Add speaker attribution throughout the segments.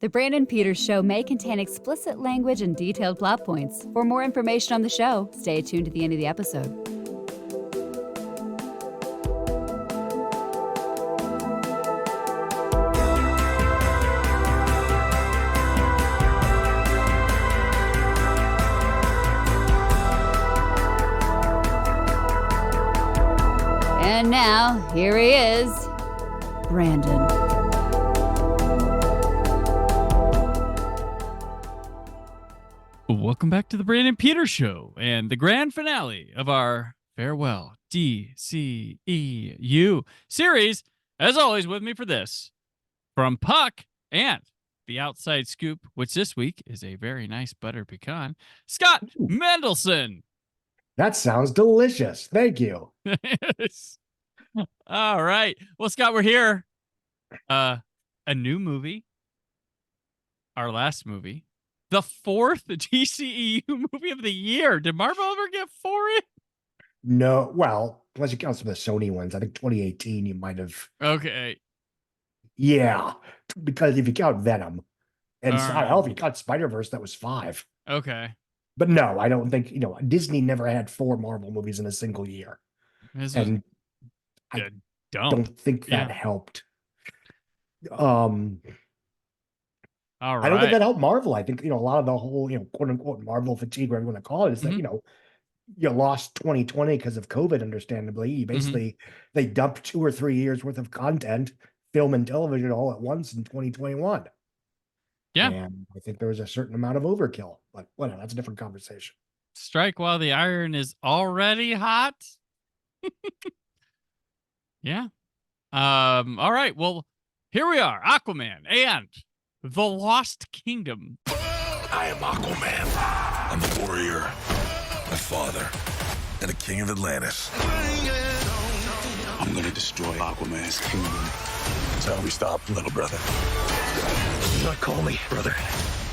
Speaker 1: The Brandon Peters Show may contain explicit language and detailed plot points. For more information on the show, stay tuned to the end of the episode. And now, here he is, Brandon.
Speaker 2: Welcome back to the Brandon Peters Show and the grand finale of our farewell DCEU series. As always, with me for this, from Puck and the Outside Scoop, which this week is a very nice butter pecan, Scott Mendelson.
Speaker 3: That sounds delicious. Thank you.
Speaker 2: All right. Well, Scott, we're here. A new movie. Our last movie. The fourth DCEU movie of the year. Did Marvel ever get four in?
Speaker 3: No. Well, unless you count some of the Sony ones. I think 2018 you might have.
Speaker 2: Okay.
Speaker 3: Yeah. Because if you count Venom and
Speaker 2: All
Speaker 3: if you count Spider-Verse, that was 5.
Speaker 2: Okay.
Speaker 3: But no, I don't think, Disney never had 4 Marvel movies in a single year. And I don't think that helped.
Speaker 2: All right.
Speaker 3: I don't think that helped Marvel. I think, a lot of the whole, quote unquote Marvel fatigue, whatever you want to call it, is that, you lost 2020 because of COVID, understandably. You basically, they dumped 2 or 3 years worth of content, film and television all at once in 2021.
Speaker 2: Yeah.
Speaker 3: And I think there was a certain amount of overkill, but whatever, that's a different conversation.
Speaker 2: Strike while the iron is already hot. Yeah. All right. Well, here we are, Aquaman and the Lost Kingdom.
Speaker 4: I am Aquaman. I'm a warrior, a father, and a king of Atlantis. I'm gonna destroy Aquaman's kingdom. That's how we stop, little brother. Do not call me brother.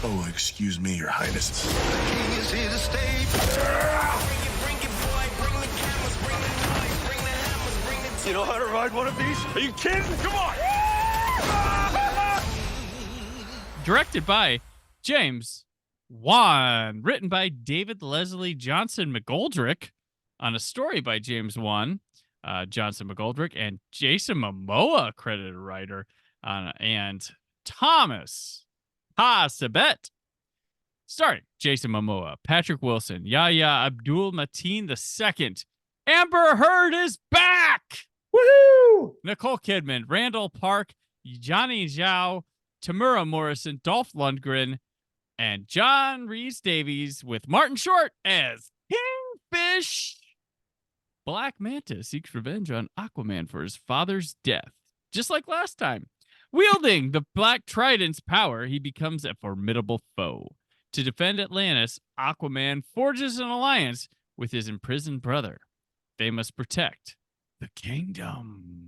Speaker 4: Oh, excuse me, your highness. The king is here to stay. Bring it, boy. Bring the cameras, bring the knives, bring the hammers, bring the... You know how to ride one of these? Are you kidding? Come on!
Speaker 2: Directed by James Wan, written by David Leslie Johnson McGoldrick, on a story by James Wan, Johnson McGoldrick, and Jason Momoa, credited writer, and Thomas Sabet, starring Jason Momoa, Patrick Wilson, Yahya Abdul-Mateen II. Amber Heard is back!
Speaker 3: Woohoo!
Speaker 2: Nicole Kidman, Randall Park, Johnny Zhao, Tamura Morrison, Dolph Lundgren, and John Rhys-Davies, with Martin Short as Kingfish. Black Manta seeks revenge on Aquaman for his father's death. Just like last time. Wielding the Black Trident's power, he becomes a formidable foe. To defend Atlantis, Aquaman forges an alliance with his imprisoned brother. They must protect the kingdom.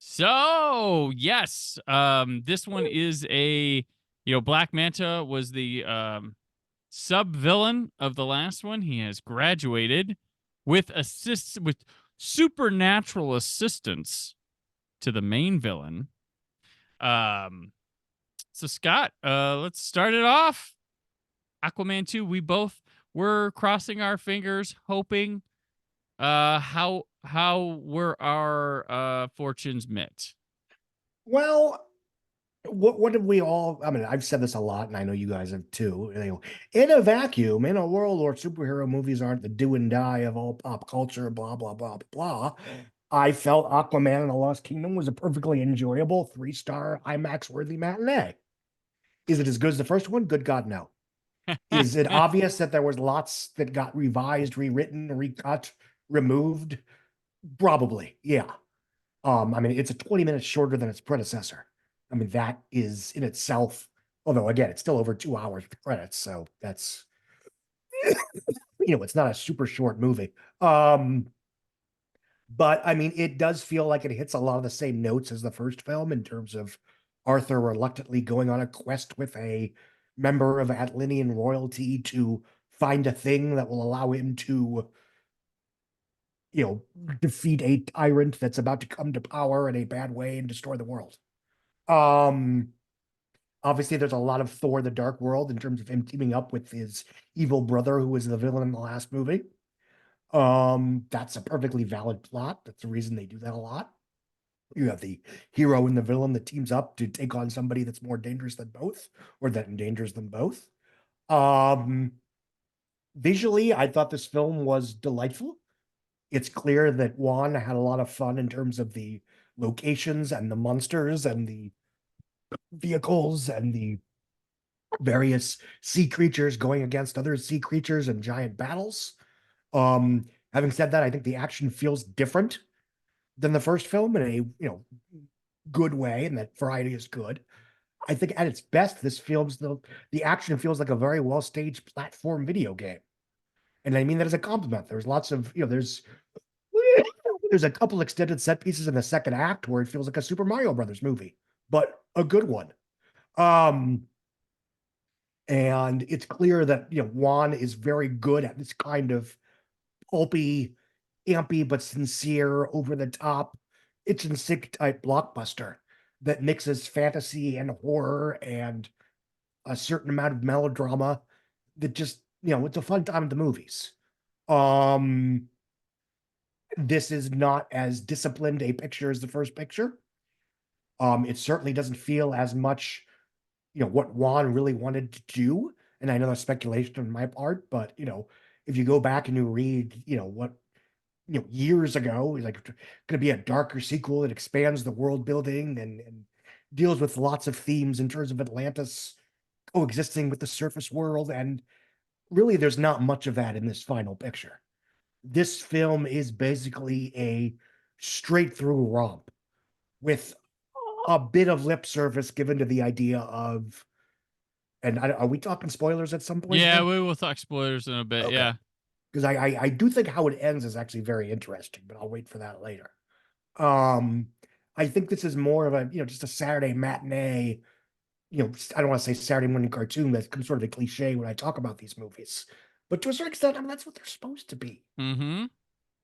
Speaker 2: So, yes, this one is a, Black Manta was the sub-villain of the last one. He has graduated with supernatural assistance to the main villain. So Scott, let's start it off. Aquaman 2, we both were crossing our fingers, hoping. How were our fortunes met?
Speaker 3: Well, what did we all, I've said this a lot, and I know you guys have too. In a vacuum, in a world where superhero movies aren't the do and die of all pop culture, blah, blah, blah, blah, I felt Aquaman and the Lost Kingdom was a perfectly enjoyable 3-star IMAX-worthy matinee. Is it as good as the first one? Good God, no. Is it obvious that there was lots that got revised, rewritten, recut, removed? Probably, yeah. It's a 20 minutes shorter than its predecessor. That is in itself, although again, it's still over 2 hours with credits, so that's, it's not a super short movie. But it does feel like it hits a lot of the same notes as the first film in terms of Arthur reluctantly going on a quest with a member of Atlantean royalty to find a thing that will allow him to, defeat a tyrant that's about to come to power in a bad way and destroy the world. Obviously, there's a lot of Thor: The Dark World in terms of him teaming up with his evil brother, who was the villain in the last movie. That's a perfectly valid plot. That's the reason they do that a lot. You have the hero and the villain that teams up to take on somebody that's more dangerous than both, or that endangers them both. Um, Visually, I thought this film was delightful. It's clear that Juan had a lot of fun in terms of the locations and the monsters and the vehicles and the various sea creatures going against other sea creatures and giant battles. Having said that, I think the action feels different than the first film in a good way, and that variety is good. I think at its best, this feels the action feels like a very well staged platform video game, and I mean that as a compliment. There's lots of there's a couple extended set pieces in the second act where it feels like a Super Mario Brothers movie, but a good one. And it's clear that Juan is very good at this kind of pulpy, ampy but sincere, over the top, itch and sick type blockbuster that mixes fantasy and horror and a certain amount of melodrama that just it's a fun time at the movies. This is not as disciplined a picture as the first picture. It certainly doesn't feel as much what Juan really wanted to do. And I know that's speculation on my part, but if you go back and you read what years ago, it's like going to be a darker sequel that expands the world building and deals with lots of themes in terms of Atlantis coexisting with the surface world. And really, there's not much of that in this final picture. This film is basically a straight through romp with a bit of lip service given to the idea of, and are we talking spoilers at some point?
Speaker 2: Yeah, we will talk spoilers in a bit.
Speaker 3: Okay.
Speaker 2: Yeah.
Speaker 3: Because I do think how it ends is actually very interesting, but I'll wait for that later. I think this is more of a, just a Saturday matinee, I don't want to say Saturday morning cartoon. That's sort of a cliche when I talk about these movies, but to a certain extent, I mean, that's what they're supposed to be.
Speaker 2: Mm-hmm.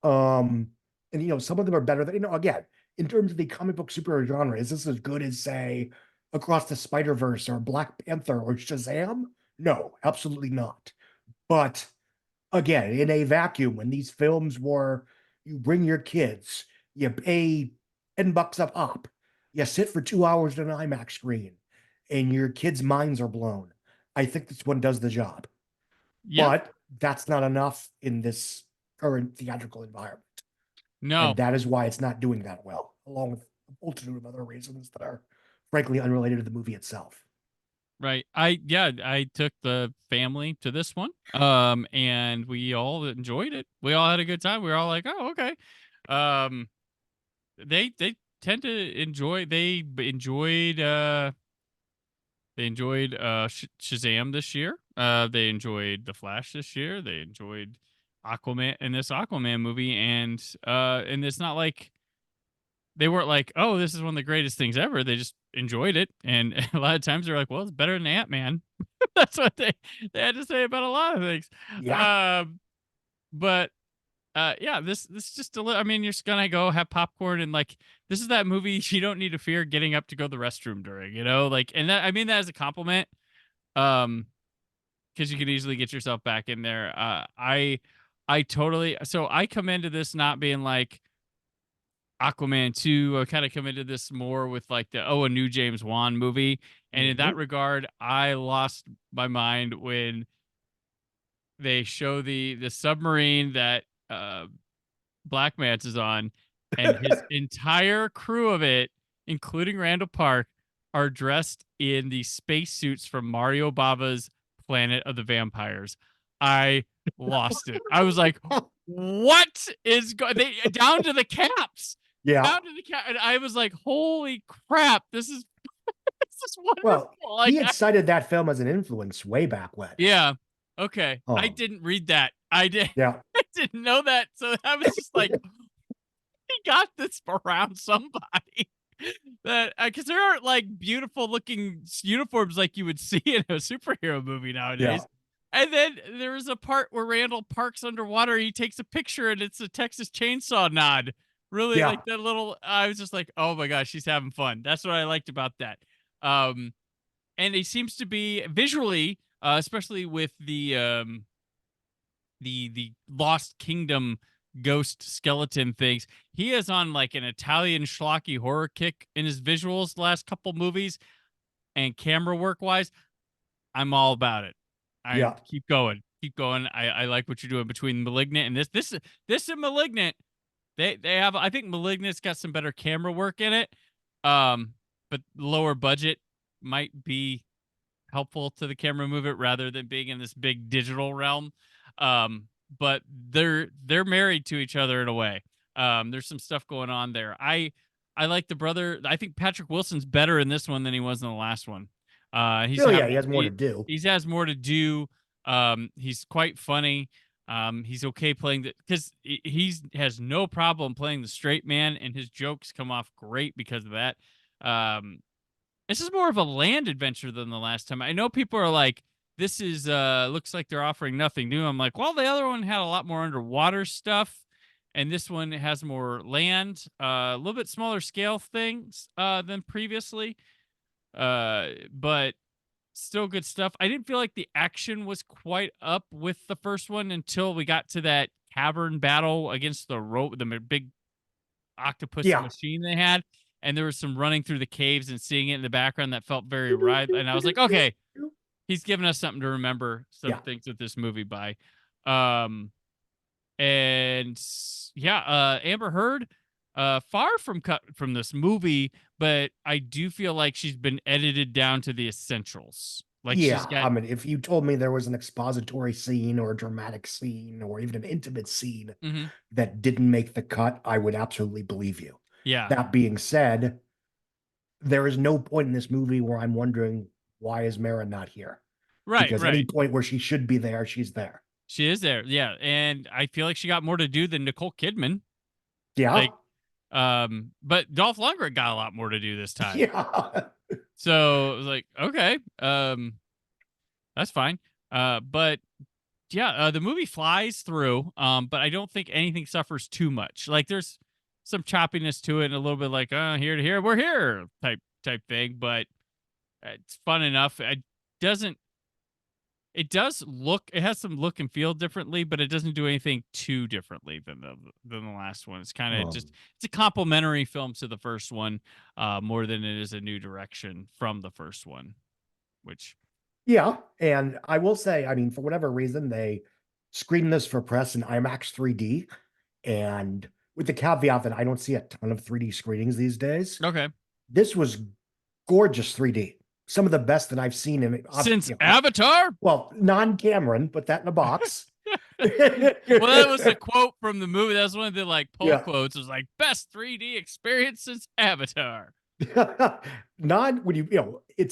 Speaker 3: And some of them are better than, again, in terms of the comic book superhero genre, is this as good as, say, Across the Spider-Verse or Black Panther or Shazam? No, absolutely not. But again, in a vacuum, when these films were, you bring your kids, you pay $10 a pop, you sit for 2 hours on an IMAX screen, and your kids' minds are blown. I think this one does the job.
Speaker 2: Yeah.
Speaker 3: But that's not enough in this current theatrical environment.
Speaker 2: No.
Speaker 3: And that is why it's not doing that well, along with a multitude of other reasons that are frankly unrelated to the movie itself.
Speaker 2: Right. I took the family to this one. And we all enjoyed it. We all had a good time. We were all like, "Oh, okay." They tend to enjoy Shazam this year. They enjoyed The Flash this year. They enjoyed Aquaman in this Aquaman movie, and it's not like they weren't like, "Oh, this is one of the greatest things ever." They just enjoyed it, and a lot of times they're like, "Well, it's better than Ant-Man." That's what they had to say about a lot of things.
Speaker 3: Yeah.
Speaker 2: But yeah, this just I mean, you're just gonna go have popcorn, and like, this is that movie you don't need to fear getting up to go to the restroom during, like, and that, I mean that as a compliment, because you can easily get yourself back in there. I totally, so I come into this not being like Aquaman 2. I kind of come into this more with like a new James Wan movie, and in that regard, I lost my mind when they show the submarine that Black Mance is on, and his entire crew of it, including Randall Park, are dressed in the spacesuits from Mario Bava's Planet of the Vampires. I lost it. I was like, "What is they down to the caps?"
Speaker 3: Yeah.
Speaker 2: Down to the cap, and I was like, "Holy crap! This is wonderful."
Speaker 3: Well, he had cited that film as an influence way back when.
Speaker 2: Yeah. Okay. I didn't read that. I did.
Speaker 3: Yeah.
Speaker 2: I didn't know that. So I was just like, he got this around somebody. That because there aren't like beautiful looking uniforms like you would see in a superhero movie nowadays.
Speaker 3: Yeah.
Speaker 2: And then there's a part where Randall Park's underwater. He takes a picture, and it's a Texas Chainsaw nod. Really,
Speaker 3: Yeah.
Speaker 2: like that little. I was just like, oh my gosh, she's having fun. That's what I liked about that. and he seems to be visually, especially with the Lost Kingdom ghost skeleton things. He is on like an Italian schlocky horror kick in his visuals the last couple movies, and camera work wise, I'm all about it. I
Speaker 3: Yeah.
Speaker 2: keep going, keep going. I like what you're doing between Malignant and this and Malignant. They have, I think Malignant's got some better camera work in it, but lower budget might be helpful to the camera movement rather than being in this big digital realm. But they're married to each other in a way. There's some stuff going on there. I like the brother. I think Patrick Wilson's better in this one than he was in the last one.
Speaker 3: Oh yeah, he has more to do.
Speaker 2: He has more to do. He's quite funny. He's okay playing because he has no problem playing the straight man, and his jokes come off great because of that. This is more of a land adventure than the last time. I know people are like, this is looks like they're offering nothing new. I'm like, well, the other one had a lot more underwater stuff, and this one has more land, a little bit smaller scale things than previously. But still good stuff. I didn't feel like the action was quite up with the first one until we got to that cavern battle against the big octopus
Speaker 3: Yeah.
Speaker 2: machine they had. And there was some running through the caves and seeing it in the background that felt very right. And I was like, okay, he's giving us something to remember some things with this movie by. And yeah, Amber Heard, far from cut from this movie, but I do feel like she's been edited down to the essentials. Like
Speaker 3: yeah,
Speaker 2: she's got,
Speaker 3: I mean, if you told me there was an expository scene or a dramatic scene or even an intimate scene
Speaker 2: Mhm.
Speaker 3: that didn't make the cut, I would absolutely believe you.
Speaker 2: Yeah.
Speaker 3: That being said, there is no point in this movie where I'm wondering, why is Mara not here?
Speaker 2: Right,
Speaker 3: Because any point where she should be there, she's there.
Speaker 2: She is there. Yeah. And I feel like she got more to do than Nicole Kidman.
Speaker 3: Yeah.
Speaker 2: Like, but Dolph Lundgren got a lot more to do this time.
Speaker 3: Yeah.
Speaker 2: So it was like, okay, that's fine. But yeah, the movie flies through. But I don't think anything suffers too much. Like there's some choppiness to it and a little bit like, here to here, we're here type thing, but it's fun enough. It has some look and feel differently, but it doesn't do anything too differently than the last one. It's kind of it's a complimentary film to the first one, more than it is a new direction from the first one, which.
Speaker 3: Yeah. And I will say, I mean, for whatever reason, they screened this for press in IMAX 3D. And with the caveat that I don't see a ton of 3D screenings these days.
Speaker 2: Okay.
Speaker 3: This was gorgeous 3D. Some of the best that I've seen in
Speaker 2: since Avatar.
Speaker 3: Well, non-Cameron, put that in a box.
Speaker 2: Well, that was a quote from the movie. That was one of the like poll quotes. It was like best 3D experience since Avatar.
Speaker 3: It's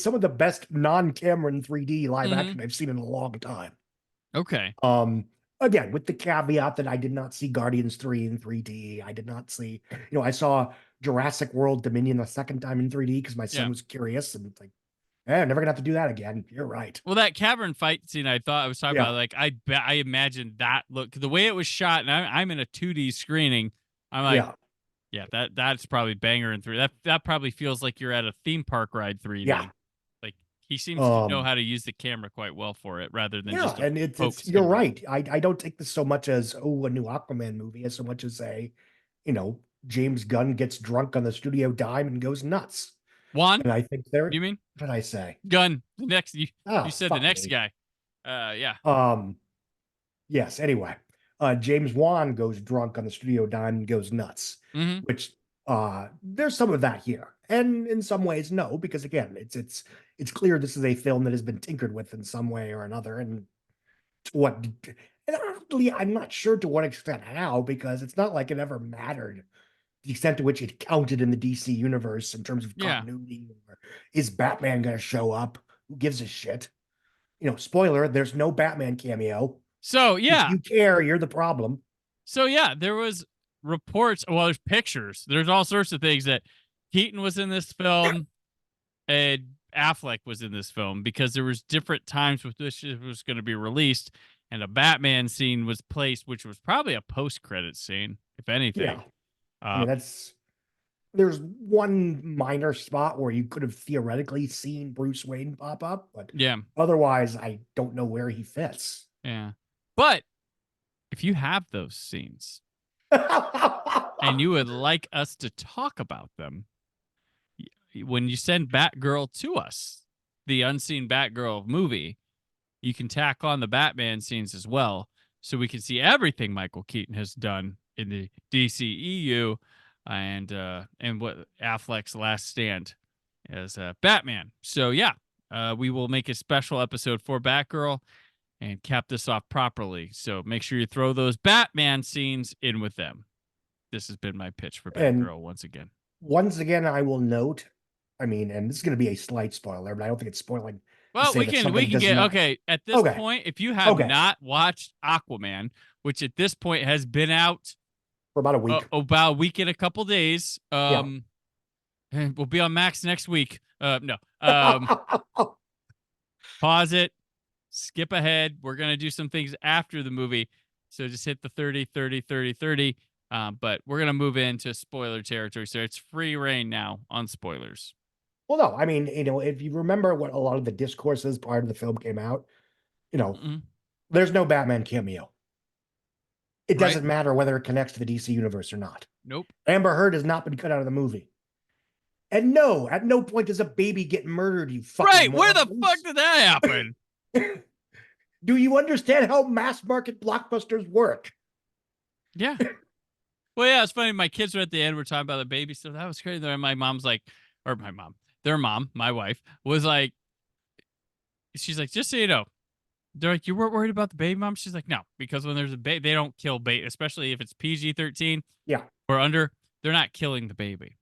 Speaker 3: some of the best non-Cameron 3D live action I've seen in a long time.
Speaker 2: Okay.
Speaker 3: Again, with the caveat that I did not see Guardians 3 in 3D. I did not see, I saw Jurassic World Dominion a second time in 3D because my son was curious and it's like, I'm never gonna have to do that again. You're right.
Speaker 2: Well, that cavern fight scene I thought I was talking about, like I imagined that look, the way it was shot, and I'm in a 2D screening. I'm like, that's probably banger in 3D. That probably feels like you're at a theme park ride 3D.
Speaker 3: Yeah.
Speaker 2: Like he seems to know how to use the camera quite well for it, rather than just
Speaker 3: and it's you're right. I don't take this so much as a new Aquaman movie, as so much as James Gunn gets drunk on the studio dime and goes nuts.
Speaker 2: Juan?
Speaker 3: And I think there.
Speaker 2: You mean?
Speaker 3: What did I say?
Speaker 2: Gunn. The next. You said the next guy. Yeah.
Speaker 3: Yes. Anyway, James Wan goes drunk on the studio dime and goes nuts. Which there's some of that here, and in some ways, no, because again, it's clear this is a film that has been tinkered with in some way or another, and I'm not sure to what extent how, because it's not like it ever mattered the extent to which it counted in the DC universe in terms of continuity. Or is Batman going to show up? Who gives a shit? Spoiler, there's no Batman cameo.
Speaker 2: So, yeah.
Speaker 3: If you care, you're the problem.
Speaker 2: So, yeah, there was reports. Well, there's pictures. There's all sorts of things that Keaton was in this film and Affleck was in this film, because there was different times with which it was going to be released, and a Batman scene was placed, which was probably a post-credit scene, if anything.
Speaker 3: Yeah. I mean, there's one minor spot where you could have theoretically seen Bruce Wayne pop up, but
Speaker 2: Yeah.
Speaker 3: otherwise, I don't know where he fits.
Speaker 2: Yeah. But if you have those scenes and you would like us to talk about them, when you send Batgirl to us, the Unseen Batgirl movie, you can tack on the Batman scenes as well, so we can see everything Michael Keaton has done in the DCEU and what Affleck's last stand as Batman. So yeah, we will make a special episode for Batgirl and cap this off properly. So make sure you throw those Batman scenes in with them. This has been my pitch for Batgirl once again.
Speaker 3: Once again, I will note, I mean, and this is going to be a slight spoiler, but I don't think it's spoiling.
Speaker 2: Well, we can get okay. At this point, if you have not watched Aquaman, which at this point has been out
Speaker 3: for about a week,
Speaker 2: about a week and a couple days, and we'll be on Max next week. No, pause it, skip ahead. We're gonna do some things after the movie, so just hit the 30, 30, 30, 30. But we're gonna move into spoiler territory, so it's free reign now on spoilers.
Speaker 3: Well, no, I mean, if you remember what a lot of the discourses prior to the film came out, there's no Batman cameo. It doesn't matter whether it connects to the DC universe or not.
Speaker 2: Nope.
Speaker 3: Amber Heard has not been cut out of the movie. And no, at no point does a baby get murdered, you fucking
Speaker 2: where the fuck did that happen?
Speaker 3: Do you understand how mass market blockbusters work?
Speaker 2: Yeah. Well, yeah, it's funny. My kids were at the end. We're talking about the baby stuff. That was crazy. And my mom's like, or my mom, their mom, my wife, was like, she's like, just so you know, they're like, you weren't worried about the baby, Mom? She's like, no, because when there's a baby, they don't kill baby, especially if it's PG-13 or under. They're not killing the baby.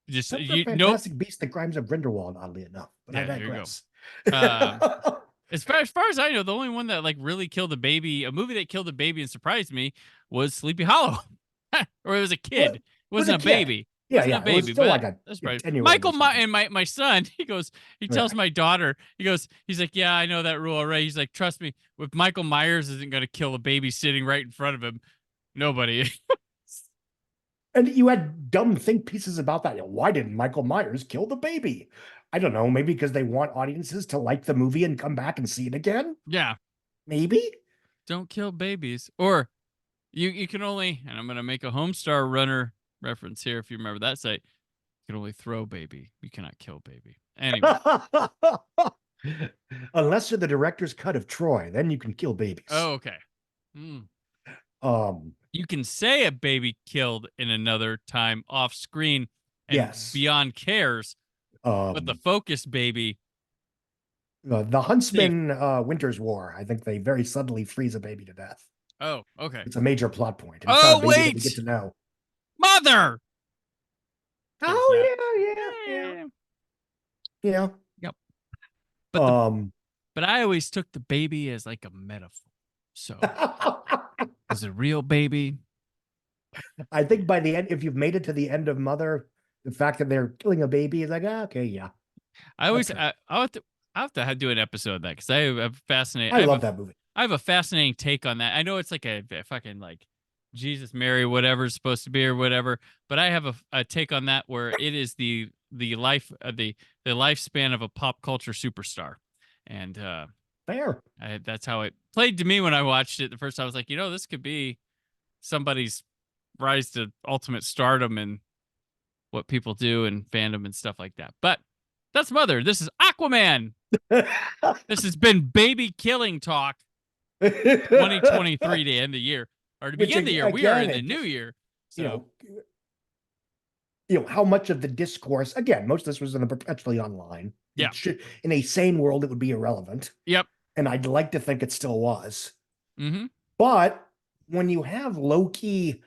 Speaker 2: Just
Speaker 3: Fantastic Beast: The Crimes of Grindelwald, oddly enough. But
Speaker 2: yeah,
Speaker 3: I digress.
Speaker 2: As far as I know, the only one that like really killed a baby, a movie that killed a baby and surprised me, was Sleepy Hollow, or it was a kid. It wasn't a baby.
Speaker 3: Yeah,
Speaker 2: a baby,
Speaker 3: it was still
Speaker 2: but
Speaker 3: like a
Speaker 2: that's right.
Speaker 3: 10-year-old
Speaker 2: Michael, my son, he tells my daughter, he's like, yeah, I know that rule already. He's like, trust me, if Michael Myers isn't going to kill a baby sitting right in front of him, nobody.
Speaker 3: And you had dumb think pieces about that. Why didn't Michael Myers kill the baby? I don't know. Maybe because they want audiences to like the movie and come back and see it again.
Speaker 2: Yeah,
Speaker 3: maybe.
Speaker 2: Don't kill babies, or you can only. And I'm going to make a Homestar Runner reference here. If you remember that site, you can only throw baby. You cannot kill baby. Anyway,
Speaker 3: unless you're the director's cut of Troy, then you can kill babies.
Speaker 2: Oh, okay. You can say a baby killed in another time off screen and beyond cares, but the focus baby.
Speaker 3: The Huntsman Winter's War, I think they very subtly freeze a baby to death.
Speaker 2: Oh, okay.
Speaker 3: It's a major plot point.
Speaker 2: Oh, wait!
Speaker 3: We get to know.
Speaker 2: Mother!
Speaker 3: Oh, yeah.
Speaker 2: Yep. But I always took the baby as like a metaphor. So, is it a real baby?
Speaker 3: I think by the end, if you've made it to the end of Mother, the fact that they're killing a baby is like, okay, yeah.
Speaker 2: I have to do an episode of that because I have fascinating.
Speaker 3: I love that movie.
Speaker 2: I have a fascinating take on that. I know it's like a fucking like Jesus, Mary, whatever's supposed to be or whatever, but I have a take on that where it is the lifespan of a pop culture superstar, and
Speaker 3: fair.
Speaker 2: That's how it played to me when I watched it the first time. I was like, this could be somebody's rise to ultimate stardom and what people do and fandom and stuff like that. But that's Mother. This is Aquaman. This has been baby killing talk. 2023 to end the year or to begin the year. We are in the new year. So
Speaker 3: how much of the discourse, again, most of this was in the perpetually online.
Speaker 2: Yeah.
Speaker 3: In a sane world, it would be irrelevant.
Speaker 2: Yep.
Speaker 3: And I'd like to think it still was.
Speaker 2: Mm-hmm.
Speaker 3: But when you have low-key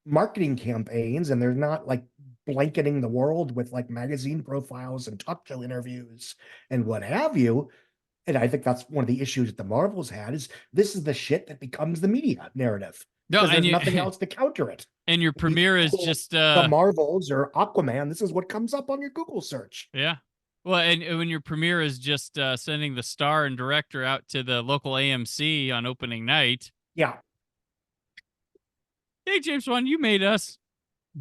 Speaker 3: marketing campaigns and they're not like blanketing the world with like magazine profiles and talk show interviews and what have you, and I think that's one of the issues that the Marvels had, is this is the shit that becomes the media narrative.
Speaker 2: No,
Speaker 3: and there's nothing else to counter it.
Speaker 2: And your premiere is just
Speaker 3: the Marvels or Aquaman. This is what comes up on your Google search.
Speaker 2: Yeah. Well, and when your premiere is just sending the star and director out to the local AMC on opening night.
Speaker 3: Yeah.
Speaker 2: Hey, James Wan, you made us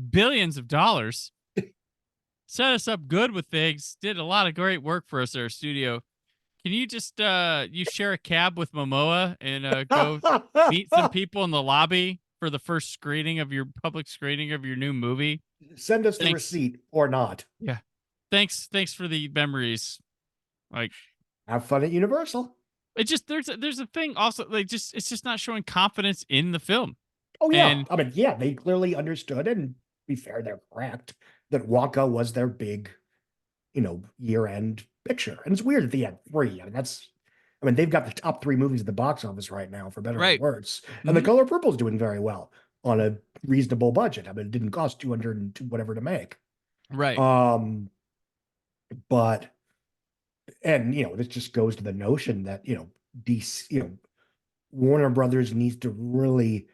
Speaker 2: billions of dollars. set us up good with things. Did a lot of great work for us at our studio. Can you just you share a cab with Momoa and go meet some people in the lobby for the first screening of your public screening of your new movie?
Speaker 3: Send us the
Speaker 2: Thanks.
Speaker 3: receipt or not.
Speaker 2: Yeah. Thanks for the memories. Like,
Speaker 3: have fun at Universal.
Speaker 2: It just there's a thing also, like, just it's just not showing confidence in the film.
Speaker 3: Oh yeah,
Speaker 2: And
Speaker 3: I mean, yeah, they clearly understood, and to be fair, they're correct, that Wonka was their big, year-end picture. And it's weird that they had three. I mean, they've got the top three movies at the box office right now, for better or
Speaker 2: Right.
Speaker 3: worse. And The Color Purple is doing very well on a reasonable budget. I mean, it didn't cost 200 and whatever to make.
Speaker 2: Right.
Speaker 3: But this just goes to the notion that DC, Warner Brothers needs to really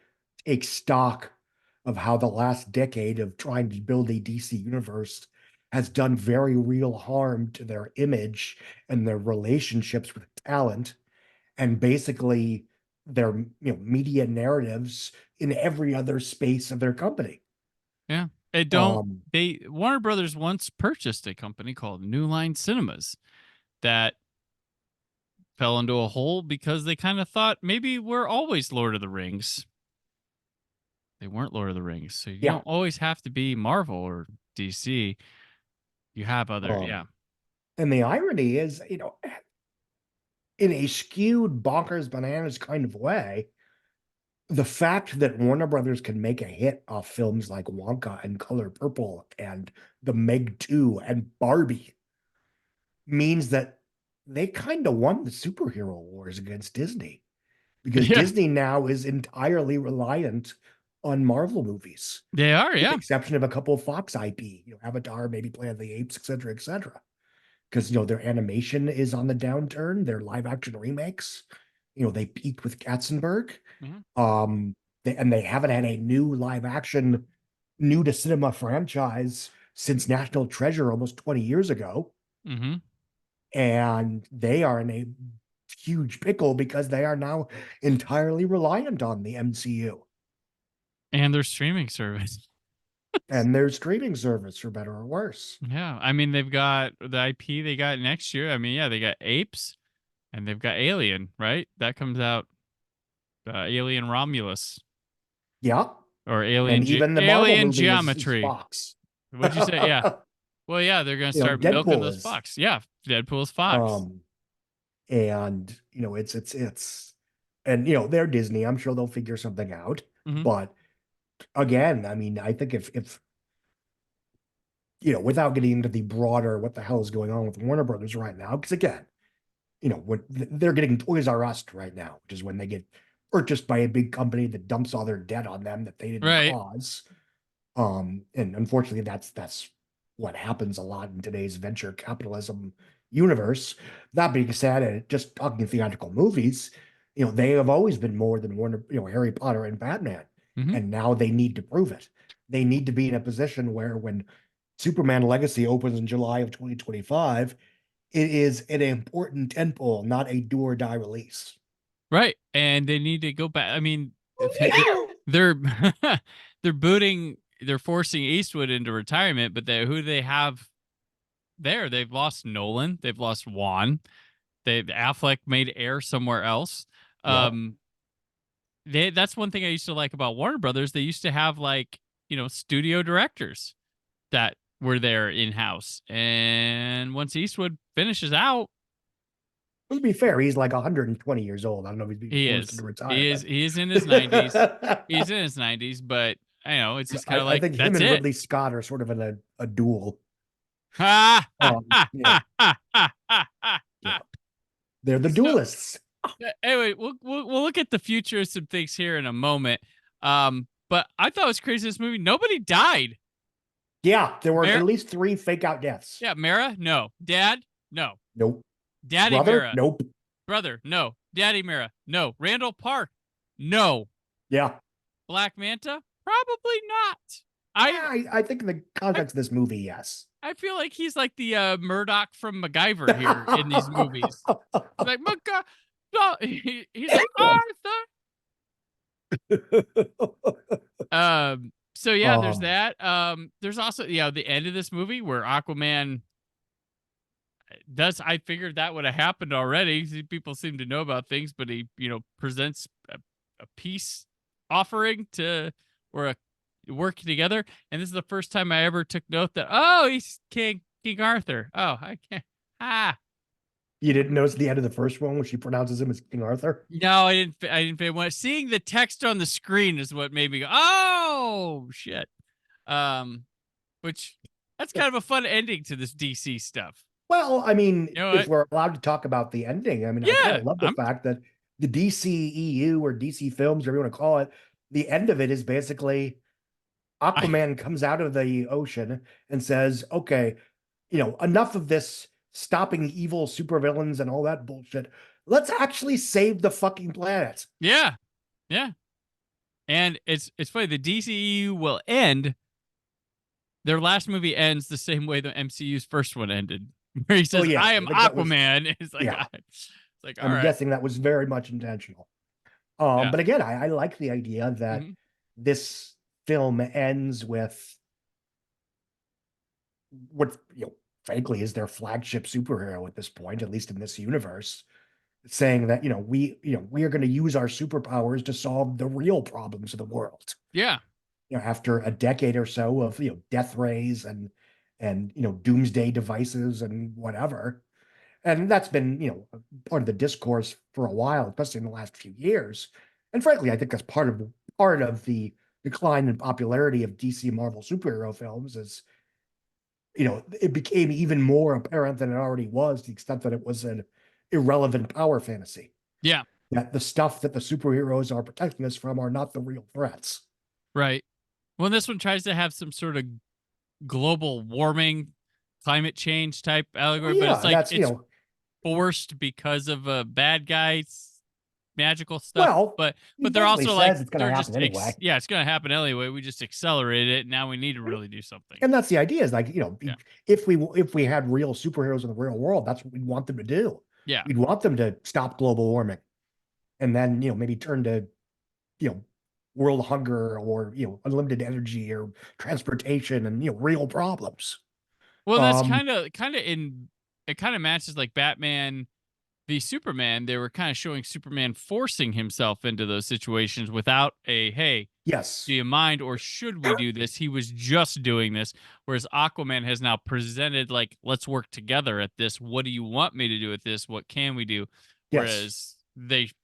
Speaker 3: take stock of how the last decade of trying to build a DC universe has done very real harm to their image and their relationships with talent, and basically their media narratives in every other space of their company.
Speaker 2: Yeah. Warner Brothers once purchased a company called New Line Cinemas that fell into a hole because they kind of thought maybe we're always Lord of the Rings. They weren't Lord of the Rings. So you don't always have to be Marvel or DC. You have other,
Speaker 3: And the irony is, in a skewed bonkers bananas kind of way, the fact that Warner Brothers can make a hit off films like Wonka and Color Purple and The Meg 2 and Barbie means that they kind of won the superhero wars against Disney, because Disney now is entirely reliant on Marvel movies.
Speaker 2: They are,
Speaker 3: with the exception of a couple of Fox IP, Avatar, maybe Planet of the Apes, et cetera. Because, their animation is on the downturn. Their live action remakes, they peaked with Katzenberg. They haven't had a new live action, new to cinema franchise since National Treasure almost 20 years ago. And they are in a huge pickle because they are now entirely reliant on the MCU.
Speaker 2: And their streaming service.
Speaker 3: For better or worse.
Speaker 2: Yeah. I mean, they've got the IP they got next year. I mean, they got Apes and they've got Alien, right? That comes out, Alien Romulus.
Speaker 3: Yeah.
Speaker 2: Or Alien,
Speaker 3: and even the
Speaker 2: Alien
Speaker 3: Marvel
Speaker 2: Geometry.
Speaker 3: Is Fox.
Speaker 2: What'd you say? Yeah. Well, yeah, they're going to start milking those Fox. Yeah. Deadpool's Fox.
Speaker 3: And it's and they're Disney. I'm sure they'll figure something out. But again, I mean, I think if without getting into the broader what the hell is going on with Warner Brothers right now, because again, when they're getting Toys R Us right now, which is when they get purchased by a big company that dumps all their debt on them that they didn't cause. And unfortunately, that's what happens a lot in today's venture capitalism universe. That being said, and just talking theatrical movies, they have always been more than Warner, Harry Potter and Batman. And now they need to prove it. They need to be in a position where when Superman Legacy opens in July of 2025, it is an important tentpole, not a do or die release.
Speaker 2: Right. And they need to go back. I mean, they're forcing Eastwood into retirement, but who do they have there? They've lost Nolan. They've lost Wan. Affleck made Air somewhere else. That's one thing I used to like about Warner Brothers. They used to have studio directors that were there in-house. And once Eastwood finishes out,
Speaker 3: to be fair, he's like 120 years old. I don't know if
Speaker 2: he is. He is in his 90s. He's in his 90s, but it's just kind of like,
Speaker 3: I think him and Ridley Scott are sort of in a duel.
Speaker 2: They're
Speaker 3: the duelists.
Speaker 2: Anyway, we'll look at the future of some things here in a moment. But I thought it was crazy, this movie, nobody died.
Speaker 3: Yeah, there were at least 3 fake out deaths.
Speaker 2: Yeah, Mara, no. Dad, no.
Speaker 3: Nope.
Speaker 2: Daddy
Speaker 3: Brother?
Speaker 2: Mara,
Speaker 3: nope.
Speaker 2: Brother, no. Daddy Mara, no. Randall Park, no.
Speaker 3: Yeah.
Speaker 2: Black Manta, probably not.
Speaker 3: I think in the context of this movie, yes.
Speaker 2: I feel like he's like the Murdoch from MacGyver here in these movies. Like he's like Arthur. So yeah, there's
Speaker 3: Um,
Speaker 2: that. There's also the end of this movie where Aquaman does. I figured that would have happened already. People seem to know about things, but he presents a peace offering to or a work together. And this is the first time I ever took note that he's King Arthur. Oh, I can't.
Speaker 3: You didn't notice the end of the first one when she pronounces him as King Arthur?
Speaker 2: No, I didn't. I didn't pay much. Seeing the text on the screen is what made me go, "Oh shit!" Um, which that's kind of a fun ending to this DC stuff.
Speaker 3: Well, I mean,
Speaker 2: You know
Speaker 3: if
Speaker 2: what?
Speaker 3: we're allowed to talk about the ending, I mean, I kind
Speaker 2: Yeah,
Speaker 3: of love the
Speaker 2: I'm.
Speaker 3: fact that the DCEU or DC films, whatever you want to call it, the end of it is basically
Speaker 2: I,
Speaker 3: Aquaman comes out of the ocean and says, okay, enough of this stopping evil supervillains and all that bullshit. Let's actually save the fucking planet.
Speaker 2: yeah, yeah. And it's funny. The DCEU will end. Their last movie ends the same way the MCU's first one ended, where he
Speaker 3: Oh
Speaker 2: says,
Speaker 3: yeah,
Speaker 2: "I
Speaker 3: I
Speaker 2: am
Speaker 3: think that was,
Speaker 2: Aquaman." It's like,
Speaker 3: yeah,
Speaker 2: it's like, all
Speaker 3: I'm
Speaker 2: right,
Speaker 3: guessing that was very much intentional.
Speaker 2: yeah.
Speaker 3: But again, I like the idea that
Speaker 2: Mhm.
Speaker 3: this film ends with what frankly is their flagship superhero at this point, at least in this universe, saying that we are going to use our superpowers to solve the real problems of the world.
Speaker 2: Yeah.
Speaker 3: After a decade or so of death rays and doomsday devices and whatever, and that's been part of the discourse for a while, especially in the last few years. And frankly, I think that's part of the decline in popularity of DC Marvel superhero films is it became even more apparent than it already was, to the extent that it was an irrelevant power fantasy.
Speaker 2: Yeah.
Speaker 3: That the stuff that the superheroes are protecting us from are not the real threats.
Speaker 2: Right. Well, this one tries to have some sort of global warming, climate change type
Speaker 3: Well,
Speaker 2: allegory, but it's
Speaker 3: yeah,
Speaker 2: like
Speaker 3: that's
Speaker 2: it's forced because of a bad guy's magical stuff.
Speaker 3: well,
Speaker 2: But
Speaker 3: he
Speaker 2: they're
Speaker 3: basically
Speaker 2: also like
Speaker 3: says it's going
Speaker 2: they're
Speaker 3: to
Speaker 2: just
Speaker 3: happen anyway.
Speaker 2: yeah, it's going to happen anyway. We just accelerated it. Now we need to really do something.
Speaker 3: And that's the idea, is like,
Speaker 2: Yeah.
Speaker 3: if we had real superheroes in the real world, that's what we'd want them to do.
Speaker 2: Yeah.
Speaker 3: We'd want them to stop global warming and then, maybe turn to, world hunger or, unlimited energy or transportation and, real problems.
Speaker 2: Well, that's
Speaker 3: Um,
Speaker 2: it kind of matches like Batman v Superman. They were kind of showing Superman forcing himself into those situations without a hey,
Speaker 3: yes.
Speaker 2: do you mind or should we do this? He was just doing this, whereas Aquaman has now presented like, let's work together at this. What do you want me to do with this? What can we do?
Speaker 3: Yes.
Speaker 2: Whereas